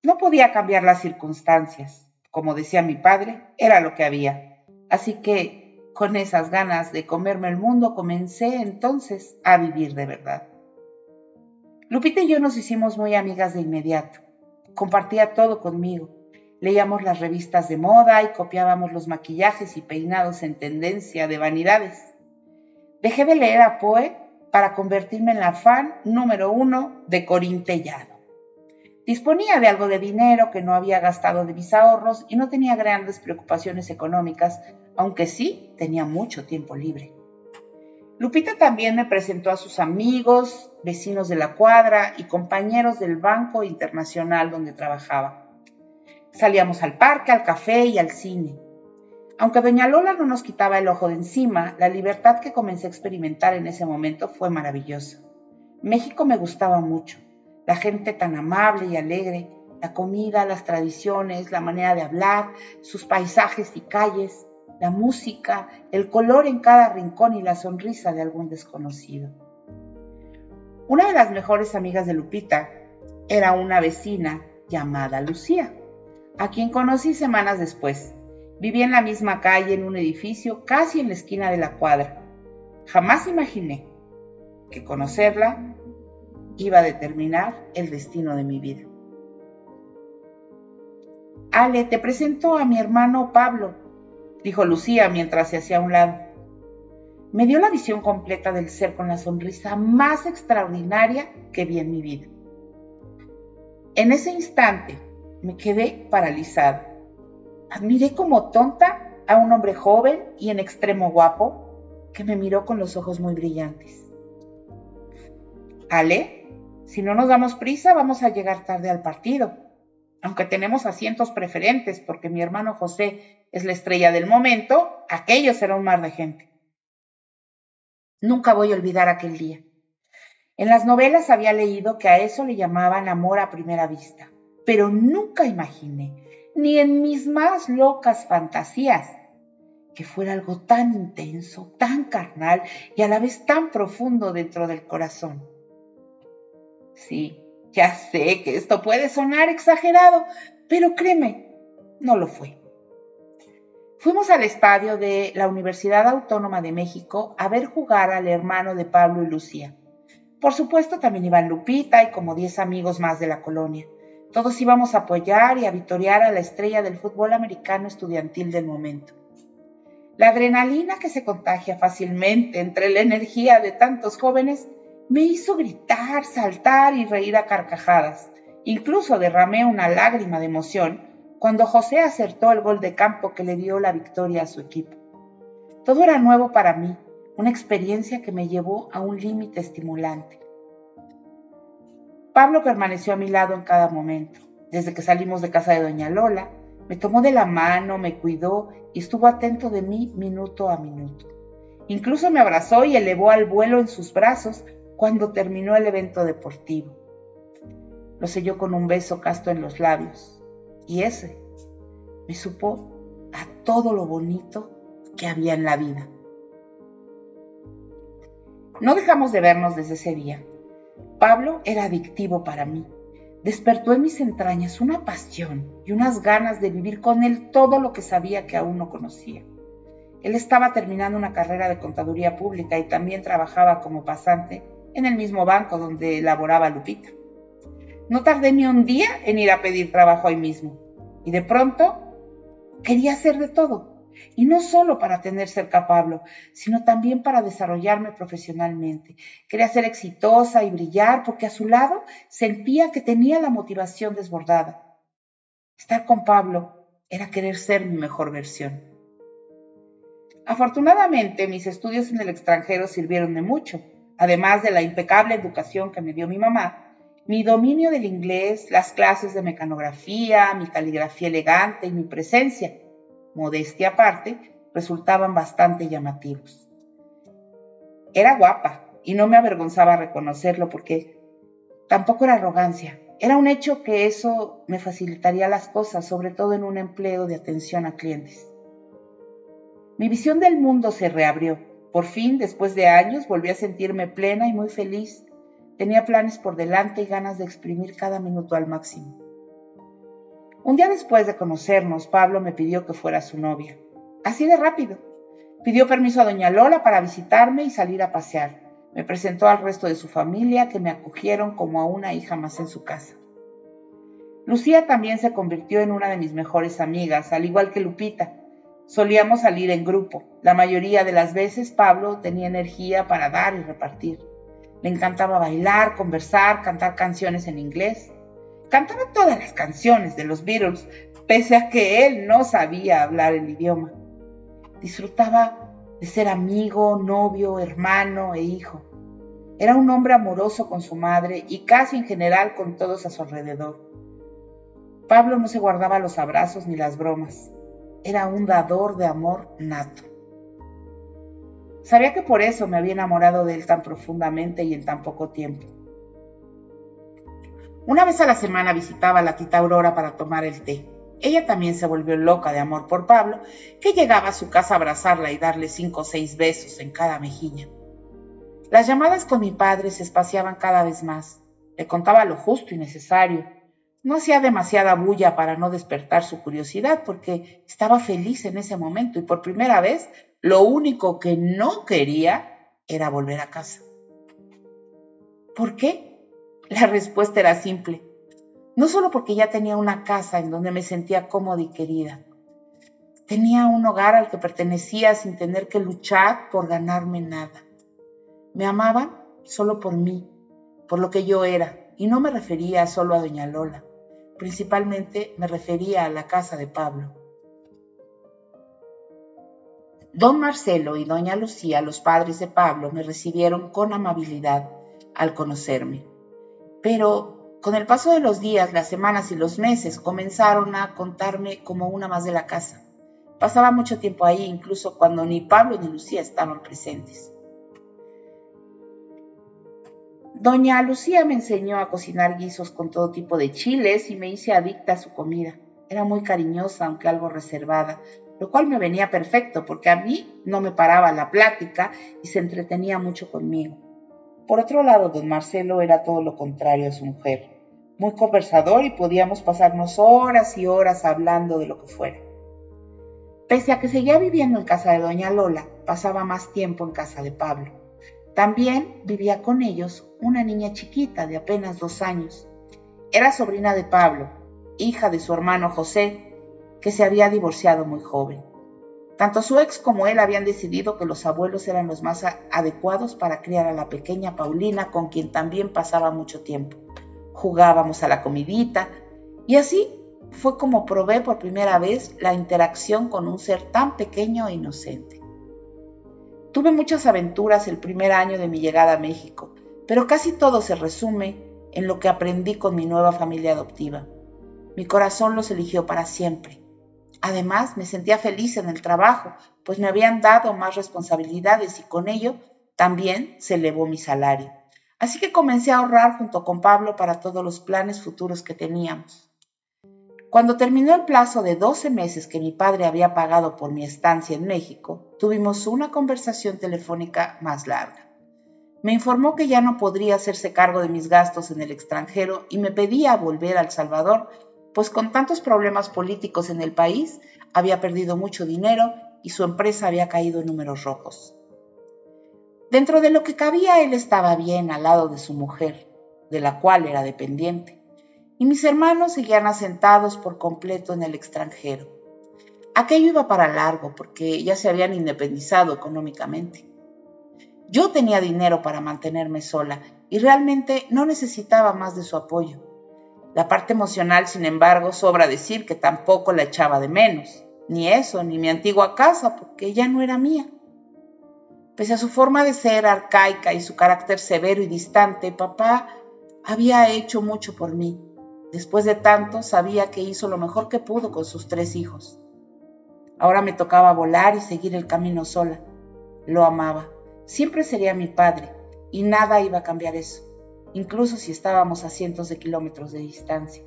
No podía cambiar las circunstancias. Como decía mi padre, era lo que había. Así que, con esas ganas de comerme el mundo, comencé entonces a vivir de verdad. Lupita y yo nos hicimos muy amigas de inmediato. Compartía todo conmigo. Leíamos las revistas de moda y copiábamos los maquillajes y peinados en tendencia de vanidades. Dejé de leer a Poe para convertirme en la fan número 1 de Corín Tellado. Disponía de algo de dinero que no había gastado de mis ahorros y no tenía grandes preocupaciones económicas, aunque sí tenía mucho tiempo libre. Lupita también me presentó a sus amigos, vecinos de la cuadra y compañeros del Banco Internacional donde trabajaba. Salíamos al parque, al café y al cine. Aunque doña Lola no nos quitaba el ojo de encima, la libertad que comencé a experimentar en ese momento fue maravillosa. México me gustaba mucho. La gente tan amable y alegre, la comida, las tradiciones, la manera de hablar, sus paisajes y calles, la música, el color en cada rincón y la sonrisa de algún desconocido. Una de las mejores amigas de Lupita era una vecina llamada Lucía, a quien conocí semanas después. Vivía en la misma calle, en un edificio, casi en la esquina de la cuadra. Jamás imaginé que conocerla iba a determinar el destino de mi vida. Ale, te presento a mi hermano Pablo, dijo Lucía mientras se hacía a un lado. Me dio la visión completa del ser con la sonrisa más extraordinaria que vi en mi vida. En ese instante me quedé paralizada. Admiré como tonta a un hombre joven y en extremo guapo que me miró con los ojos muy brillantes. Ale, si no nos damos prisa vamos a llegar tarde al partido, aunque tenemos asientos preferentes porque mi hermano José es la estrella del momento, aquello será un mar de gente. Nunca voy a olvidar aquel día. En las novelas había leído que a eso le llamaban amor a primera vista, pero nunca imaginé, ni en mis más locas fantasías, que fuera algo tan intenso, tan carnal y a la vez tan profundo dentro del corazón. Sí, ya sé que esto puede sonar exagerado, pero créeme, no lo fue. Fuimos al estadio de la Universidad Autónoma de México a ver jugar al hermano de Pablo y Lucía. Por supuesto también iban Lupita y como 10 amigos más de la colonia. Todos íbamos a apoyar y a vitorear a la estrella del fútbol americano estudiantil del momento. La adrenalina que se contagia fácilmente entre la energía de tantos jóvenes me hizo gritar, saltar y reír a carcajadas. Incluso derramé una lágrima de emoción cuando José acertó el gol de campo que le dio la victoria a su equipo. Todo era nuevo para mí, una experiencia que me llevó a un límite estimulante. Pablo permaneció a mi lado en cada momento. Desde que salimos de casa de doña Lola, me tomó de la mano, me cuidó y estuvo atento de mí minuto a minuto. Incluso me abrazó y elevó al vuelo en sus brazos cuando terminó el evento deportivo. Lo selló con un beso casto en los labios y ese me supo a todo lo bonito que había en la vida. No dejamos de vernos desde ese día. Pablo era adictivo para mí. Despertó en mis entrañas una pasión y unas ganas de vivir con él todo lo que sabía que aún no conocía. Él estaba terminando una carrera de contaduría pública y también trabajaba como pasante en el mismo banco donde laboraba Lupita. No tardé ni un día en ir a pedir trabajo ahí mismo. Y de pronto quería hacer de todo. Y no solo para tener cerca a Pablo, sino también para desarrollarme profesionalmente. Quería ser exitosa y brillar porque a su lado sentía que tenía la motivación desbordada. Estar con Pablo era querer ser mi mejor versión. Afortunadamente, mis estudios en el extranjero sirvieron de mucho. Además de la impecable educación que me dio mi mamá, mi dominio del inglés, las clases de mecanografía, mi caligrafía elegante y mi presencia, modestia aparte, resultaban bastante llamativos. Era guapa y no me avergonzaba reconocerlo porque tampoco era arrogancia. Era un hecho que eso me facilitaría las cosas, sobre todo en un empleo de atención a clientes. Mi visión del mundo se reabrió. Por fin, después de años, volví a sentirme plena y muy feliz. Tenía planes por delante y ganas de exprimir cada minuto al máximo. Un día después de conocernos, Pablo me pidió que fuera su novia. Así de rápido. Pidió permiso a doña Lola para visitarme y salir a pasear. Me presentó al resto de su familia, que me acogieron como a una hija más en su casa. Lucía también se convirtió en una de mis mejores amigas, al igual que Lupita. Solíamos salir en grupo. La mayoría de las veces Pablo tenía energía para dar y repartir. Le encantaba bailar, conversar, cantar canciones en inglés. Cantaba todas las canciones de los Beatles, pese a que él no sabía hablar el idioma. Disfrutaba de ser amigo, novio, hermano e hijo. Era un hombre amoroso con su madre y casi en general con todos a su alrededor. Pablo no se guardaba los abrazos ni las bromas. Era un dador de amor nato. Sabía que por eso me había enamorado de él tan profundamente y en tan poco tiempo. Una vez a la semana visitaba a la tita Aurora para tomar el té. Ella también se volvió loca de amor por Pablo, que llegaba a su casa a abrazarla y darle 5 o 6 besos en cada mejilla. Las llamadas con mi padre se espaciaban cada vez más. Le contaba lo justo y necesario. No hacía demasiada bulla para no despertar su curiosidad, porque estaba feliz en ese momento y por primera vez lo único que no quería era volver a casa. ¿Por qué? La respuesta era simple. No solo porque ya tenía una casa en donde me sentía cómoda y querida. Tenía un hogar al que pertenecía sin tener que luchar por ganarme nada. Me amaban solo por mí, por lo que yo era, y no me refería solo a doña Lola. Principalmente me refería a la casa de Pablo. Don Marcelo y doña Lucía, los padres de Pablo, me recibieron con amabilidad al conocerme. Pero con el paso de los días, las semanas y los meses comenzaron a contarme como una más de la casa. Pasaba mucho tiempo ahí, incluso cuando ni Pablo ni Lucía estaban presentes. Doña Lucía me enseñó a cocinar guisos con todo tipo de chiles y me hice adicta a su comida. Era muy cariñosa, aunque algo reservada, lo cual me venía perfecto porque a mí no me paraba la plática y se entretenía mucho conmigo. Por otro lado, don Marcelo era todo lo contrario a su mujer, muy conversador y podíamos pasarnos horas y horas hablando de lo que fuera. Pese a que seguía viviendo en casa de doña Lola, pasaba más tiempo en casa de Pablo. También vivía con ellos una niña chiquita de apenas 2 años. Era sobrina de Pablo, hija de su hermano José, que se había divorciado muy joven. Tanto su ex como él habían decidido que los abuelos eran los más adecuados para criar a la pequeña Paulina, con quien también pasaba mucho tiempo. Jugábamos a la comidita, y así fue como probé por primera vez la interacción con un ser tan pequeño e inocente. Tuve muchas aventuras el primer año de mi llegada a México, pero casi todo se resume en lo que aprendí con mi nueva familia adoptiva. Mi corazón los eligió para siempre. Además, me sentía feliz en el trabajo, pues me habían dado más responsabilidades y con ello también se elevó mi salario. Así que comencé a ahorrar junto con Pablo para todos los planes futuros que teníamos. Cuando terminó el plazo de 12 meses que mi padre había pagado por mi estancia en México, tuvimos una conversación telefónica más larga. Me informó que ya no podría hacerse cargo de mis gastos en el extranjero y me pedía volver a El Salvador, pues con tantos problemas políticos en el país, había perdido mucho dinero y su empresa había caído en números rojos. Dentro de lo que cabía, él estaba bien al lado de su mujer, de la cual era dependiente, y mis hermanos seguían asentados por completo en el extranjero. Aquello iba para largo porque ya se habían independizado económicamente. Yo tenía dinero para mantenerme sola y realmente no necesitaba más de su apoyo. La parte emocional, sin embargo, sobra decir que tampoco la echaba de menos. Ni eso, ni mi antigua casa, porque ya no era mía. Pese a su forma de ser arcaica y su carácter severo y distante, papá había hecho mucho por mí. Después de tanto, sabía que hizo lo mejor que pudo con sus 3 hijos. Ahora me tocaba volar y seguir el camino sola. Lo amaba. Siempre sería mi padre, y nada iba a cambiar eso, incluso si estábamos a cientos de kilómetros de distancia.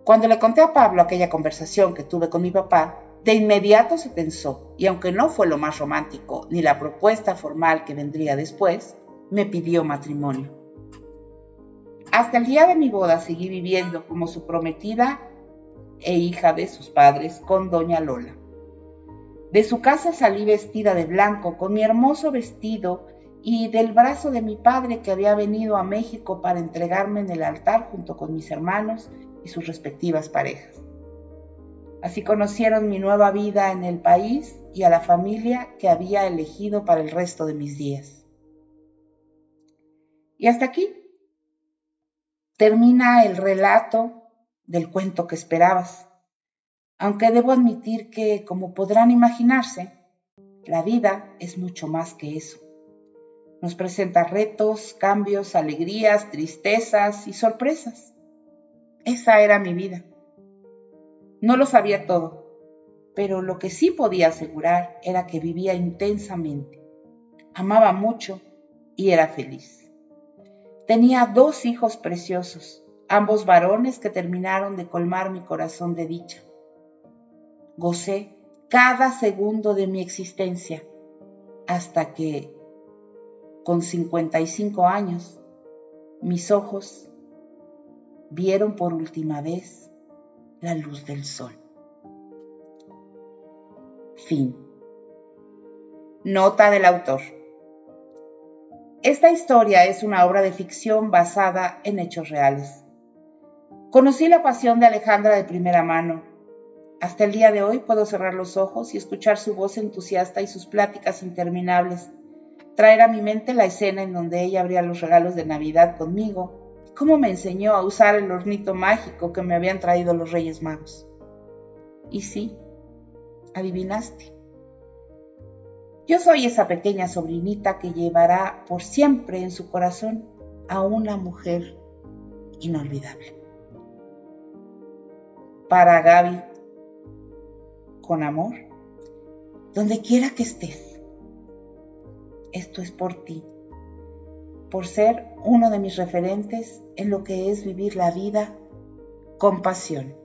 Cuando le conté a Pablo aquella conversación que tuve con mi papá, de inmediato se tensó, y aunque no fue lo más romántico ni la propuesta formal que vendría después, me pidió matrimonio. Hasta el día de mi boda seguí viviendo como su prometida e hija de sus padres con doña Lola. De su casa salí vestida de blanco con mi hermoso vestido y del brazo de mi padre que había venido a México para entregarme en el altar junto con mis hermanos y sus respectivas parejas. Así conocieron mi nueva vida en el país y a la familia que había elegido para el resto de mis días. Y hasta aquí termina el relato del cuento que esperabas, aunque debo admitir que, como podrán imaginarse, la vida es mucho más que eso. Nos presenta retos, cambios, alegrías, tristezas y sorpresas. Esa era mi vida. No lo sabía todo, pero lo que sí podía asegurar era que vivía intensamente, amaba mucho y era feliz. Tenía 2 hijos preciosos, ambos varones que terminaron de colmar mi corazón de dicha. Gocé cada segundo de mi existencia hasta que, con 55 años, mis ojos vieron por última vez la luz del sol. Fin. Nota del autor. Esta historia es una obra de ficción basada en hechos reales. Conocí la pasión de Alejandra de primera mano. Hasta el día de hoy puedo cerrar los ojos y escuchar su voz entusiasta y sus pláticas interminables, traer a mi mente la escena en donde ella abría los regalos de Navidad conmigo y cómo me enseñó a usar el hornito mágico que me habían traído los Reyes Magos. Y sí, adivinaste. Yo soy esa pequeña sobrinita que llevará por siempre en su corazón a una mujer inolvidable. Para Gaby, con amor, donde quiera que estés. Esto es por ti, por ser uno de mis referentes en lo que es vivir la vida con pasión.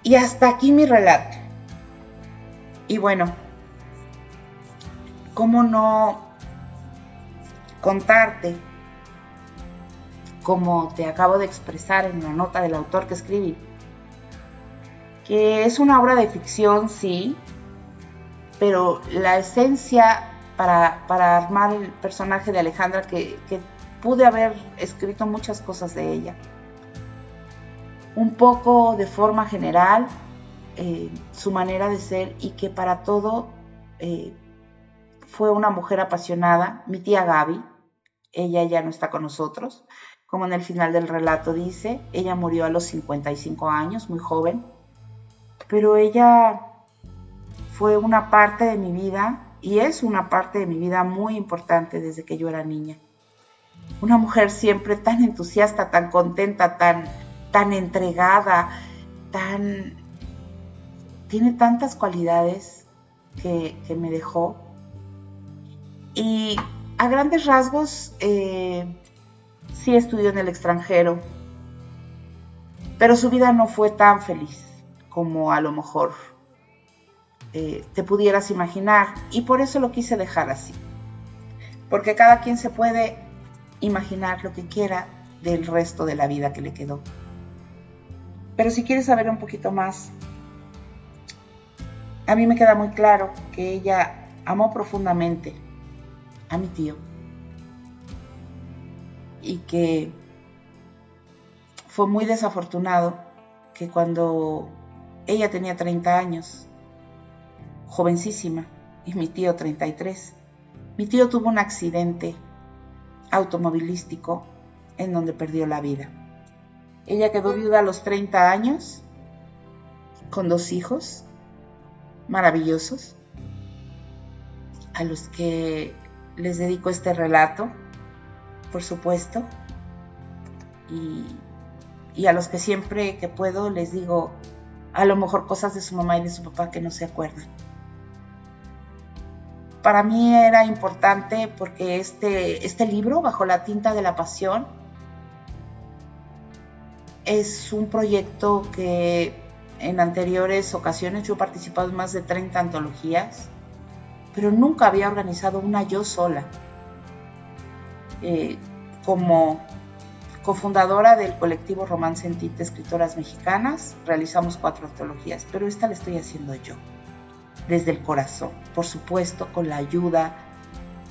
Y hasta aquí mi relato. Y bueno, ¿cómo no contarte, como te acabo de expresar en la nota del autor que escribí, que es una obra de ficción, sí, pero la esencia para armar el personaje de Alejandra, que pude haber escrito muchas cosas de ella, un poco de forma general, su manera de ser, y que para todo fue una mujer apasionada. Mi tía Gaby, ella ya no está con nosotros, como en el final del relato dice, ella murió a los 55 años, muy joven, pero ella fue una parte de mi vida y es una parte de mi vida muy importante desde que yo era niña. Una mujer siempre tan entusiasta, tan contenta, tan entregada, tiene tantas cualidades que me dejó. Y a grandes rasgos, sí estudió en el extranjero, pero su vida no fue tan feliz como a lo mejor te pudieras imaginar, y por eso lo quise dejar así, porque cada quien se puede imaginar lo que quiera del resto de la vida que le quedó. Pero si quieres saber un poquito más, a mí me queda muy claro que ella amó profundamente a mi tío y que fue muy desafortunado que cuando ella tenía 30 años, jovencísima, y mi tío 33, mi tío tuvo un accidente automovilístico en donde perdió la vida. Ella quedó viuda a los 30 años, con 2 hijos maravillosos, a los que les dedico este relato, por supuesto, y a los que siempre que puedo les digo a lo mejor cosas de su mamá y de su papá que no se acuerdan. Para mí era importante porque este libro, Bajo la tinta de la pasión, es un proyecto que en anteriores ocasiones yo he participado en más de 30 antologías, pero nunca había organizado una yo sola. Como cofundadora del colectivo Romance en Tinta Escritoras Mexicanas, realizamos 4 antologías, pero esta la estoy haciendo yo, desde el corazón, por supuesto, con la ayuda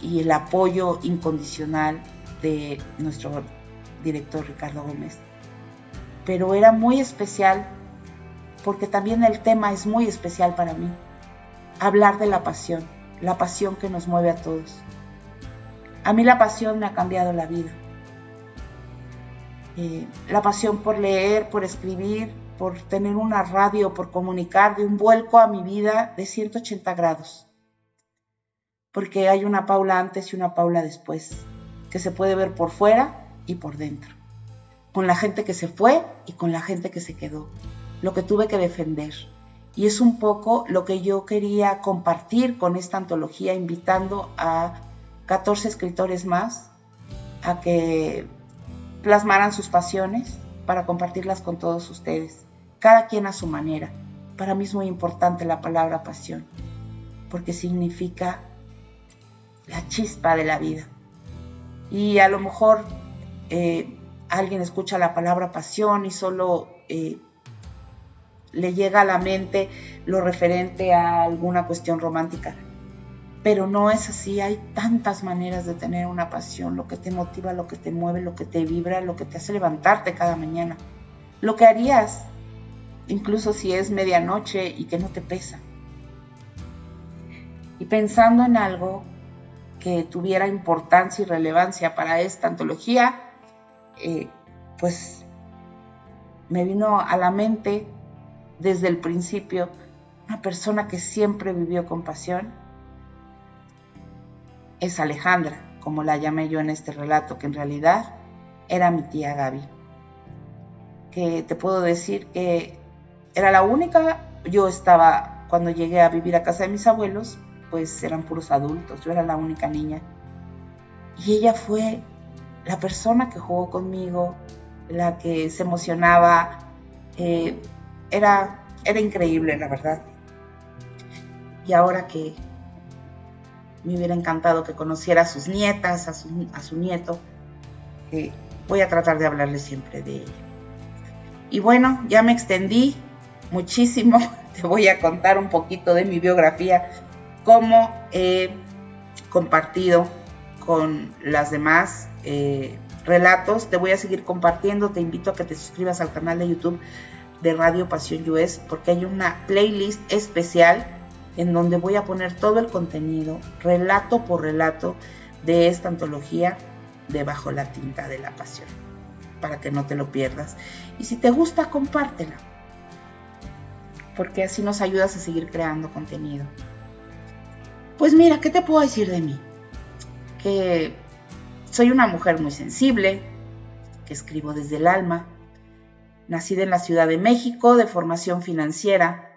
y el apoyo incondicional de nuestro director Ricardo Gómez. Pero era muy especial porque también el tema es muy especial para mí. Hablar de la pasión que nos mueve a todos. A mí la pasión me ha cambiado la vida. La pasión por leer, por escribir, por tener una radio, por comunicar, de un vuelco a mi vida de 180 grados. Porque hay una Paula antes y una Paula después, que se puede ver por fuera y por dentro. Con la gente que se fue y con la gente que se quedó. Lo que tuve que defender. Y es un poco lo que yo quería compartir con esta antología, invitando a 14 escritores más a que plasmaran sus pasiones para compartirlas con todos ustedes, cada quien a su manera. Para mí es muy importante la palabra pasión, porque significa la chispa de la vida. Y a lo mejor alguien escucha la palabra pasión y solo le llega a la mente lo referente a alguna cuestión romántica. Pero no es así, hay tantas maneras de tener una pasión, lo que te motiva, lo que te mueve, lo que te vibra, lo que te hace levantarte cada mañana. Lo que harías, incluso si es medianoche y que no te pesa. Y pensando en algo que tuviera importancia y relevancia para esta antología, pues me vino a la mente desde el principio una persona que siempre vivió con pasión. Es Alejandra, como la llamé yo en este relato, que en realidad era mi tía Gaby. Que te puedo decir que era la única. Yo estaba, cuando llegué a vivir a casa de mis abuelos, pues eran puros adultos, yo era la única niña. Y ella fue la persona que jugó conmigo, la que se emocionaba. Era increíble, la verdad. Y ahora que me hubiera encantado que conociera a sus nietas, a su nieto, voy a tratar de hablarle siempre de ella. Y bueno, ya me extendí muchísimo. Te voy a contar un poquito de mi biografía, cómo he compartido con las demás relatos. Te voy a seguir compartiendo. Te invito a que te suscribas al canal de YouTube de Radio Pasión US, porque hay una playlist especial en donde voy a poner todo el contenido, relato por relato, de esta antología de Bajo la tinta de la pasión, para que no te lo pierdas. Y si te gusta, compártela, porque así nos ayudas a seguir creando contenido. Pues mira, ¿qué te puedo decir de mí? Que soy una mujer muy sensible, que escribo desde el alma, nacida en la Ciudad de México, de formación financiera.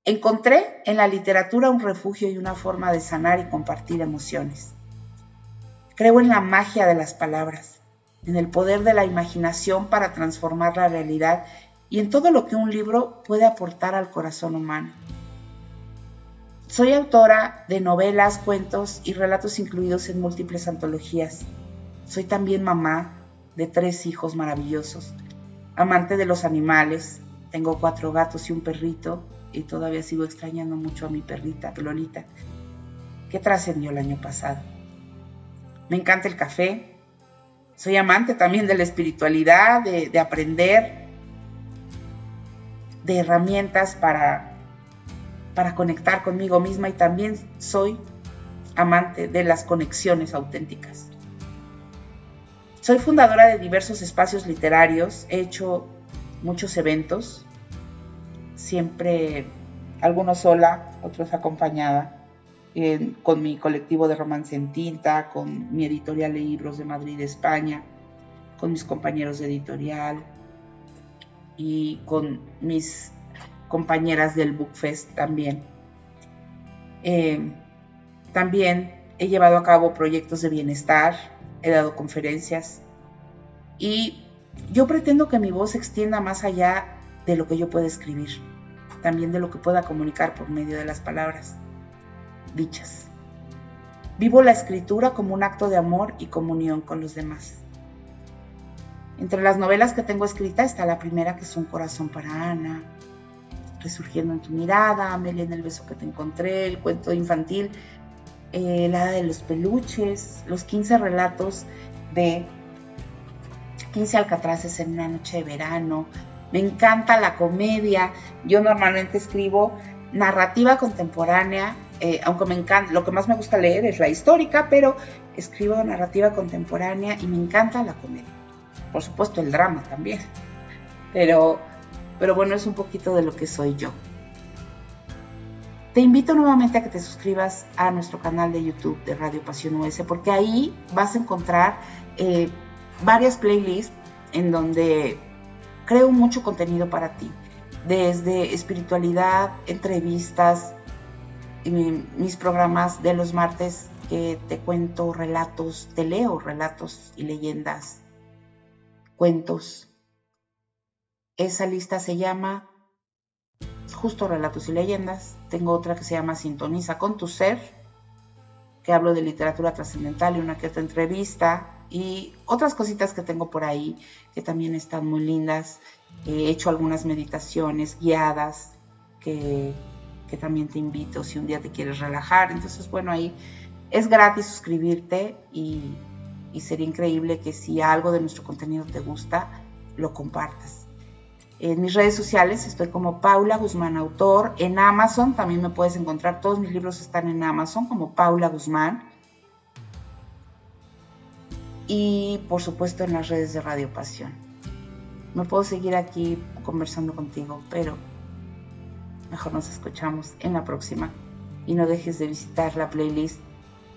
Encontré en la literatura un refugio y una forma de sanar y compartir emociones. Creo en la magia de las palabras, en el poder de la imaginación para transformar la realidad y en todo lo que un libro puede aportar al corazón humano. Soy autora de novelas, cuentos y relatos incluidos en múltiples antologías. Soy también mamá de 3 hijos maravillosos, amante de los animales. Tengo 4 gatos y un perrito, y todavía sigo extrañando mucho a mi perrita, Lolita, que trascendió el año pasado. Me encanta el café. Soy amante también de la espiritualidad, de aprender, de herramientas para conectar conmigo misma, y también soy amante de las conexiones auténticas. Soy fundadora de diversos espacios literarios, he hecho muchos eventos, siempre algunos sola, otros acompañada, con mi colectivo de Romance en Tinta, con mi editorial de libros de Madrid, España, con mis compañeros de editorial y con mis compañeras del Bookfest también. También he llevado a cabo proyectos de bienestar, he dado conferencias y yo pretendo que mi voz se extienda más allá de lo que yo pueda escribir, también de lo que pueda comunicar por medio de las palabras dichas. Vivo la escritura como un acto de amor y comunión con los demás. Entre las novelas que tengo escrita está la primera, que es Un corazón para Ana, Resurgiendo en tu mirada, Amelia en el beso que te encontré, el cuento infantil, la de los peluches, los 15 relatos de 15 alcatraces en una noche de verano. Me encanta la comedia. Yo normalmente escribo narrativa contemporánea, aunque me encanta, lo que más me gusta leer es la histórica, pero escribo narrativa contemporánea y me encanta la comedia. Por supuesto el drama también, pero bueno, es un poquito de lo que soy yo. Te invito nuevamente a que te suscribas a nuestro canal de YouTube de Radio Pasión US, porque ahí vas a encontrar varias playlists en donde creo mucho contenido para ti, desde espiritualidad, entrevistas, mis programas de los martes que te cuento relatos, te leo relatos y leyendas, cuentos. Esa lista se llama justo Relatos y Leyendas. Tengo otra que se llama Sintoniza con tu ser, que hablo de literatura trascendental y una que otra entrevista y otras cositas que tengo por ahí que también están muy lindas. He hecho algunas meditaciones guiadas que también te invito si un día te quieres relajar. Entonces, bueno, ahí es gratis suscribirte y sería increíble que si algo de nuestro contenido te gusta, lo compartas. En mis redes sociales estoy como Paula Guzmán Autor. En Amazon también me puedes encontrar. Todos mis libros están en Amazon como Paula Guzmán. Y por supuesto en las redes de Radio Pasión. Me puedo seguir aquí conversando contigo, pero mejor nos escuchamos en la próxima. Y no dejes de visitar la playlist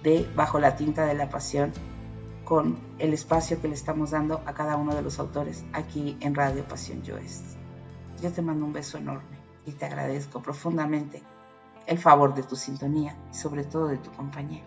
de Bajo la Tinta de la Pasión, con el espacio que le estamos dando a cada uno de los autores aquí en Radio Pasión US. Yo te mando un beso enorme y te agradezco profundamente el favor de tu sintonía y sobre todo de tu compañía.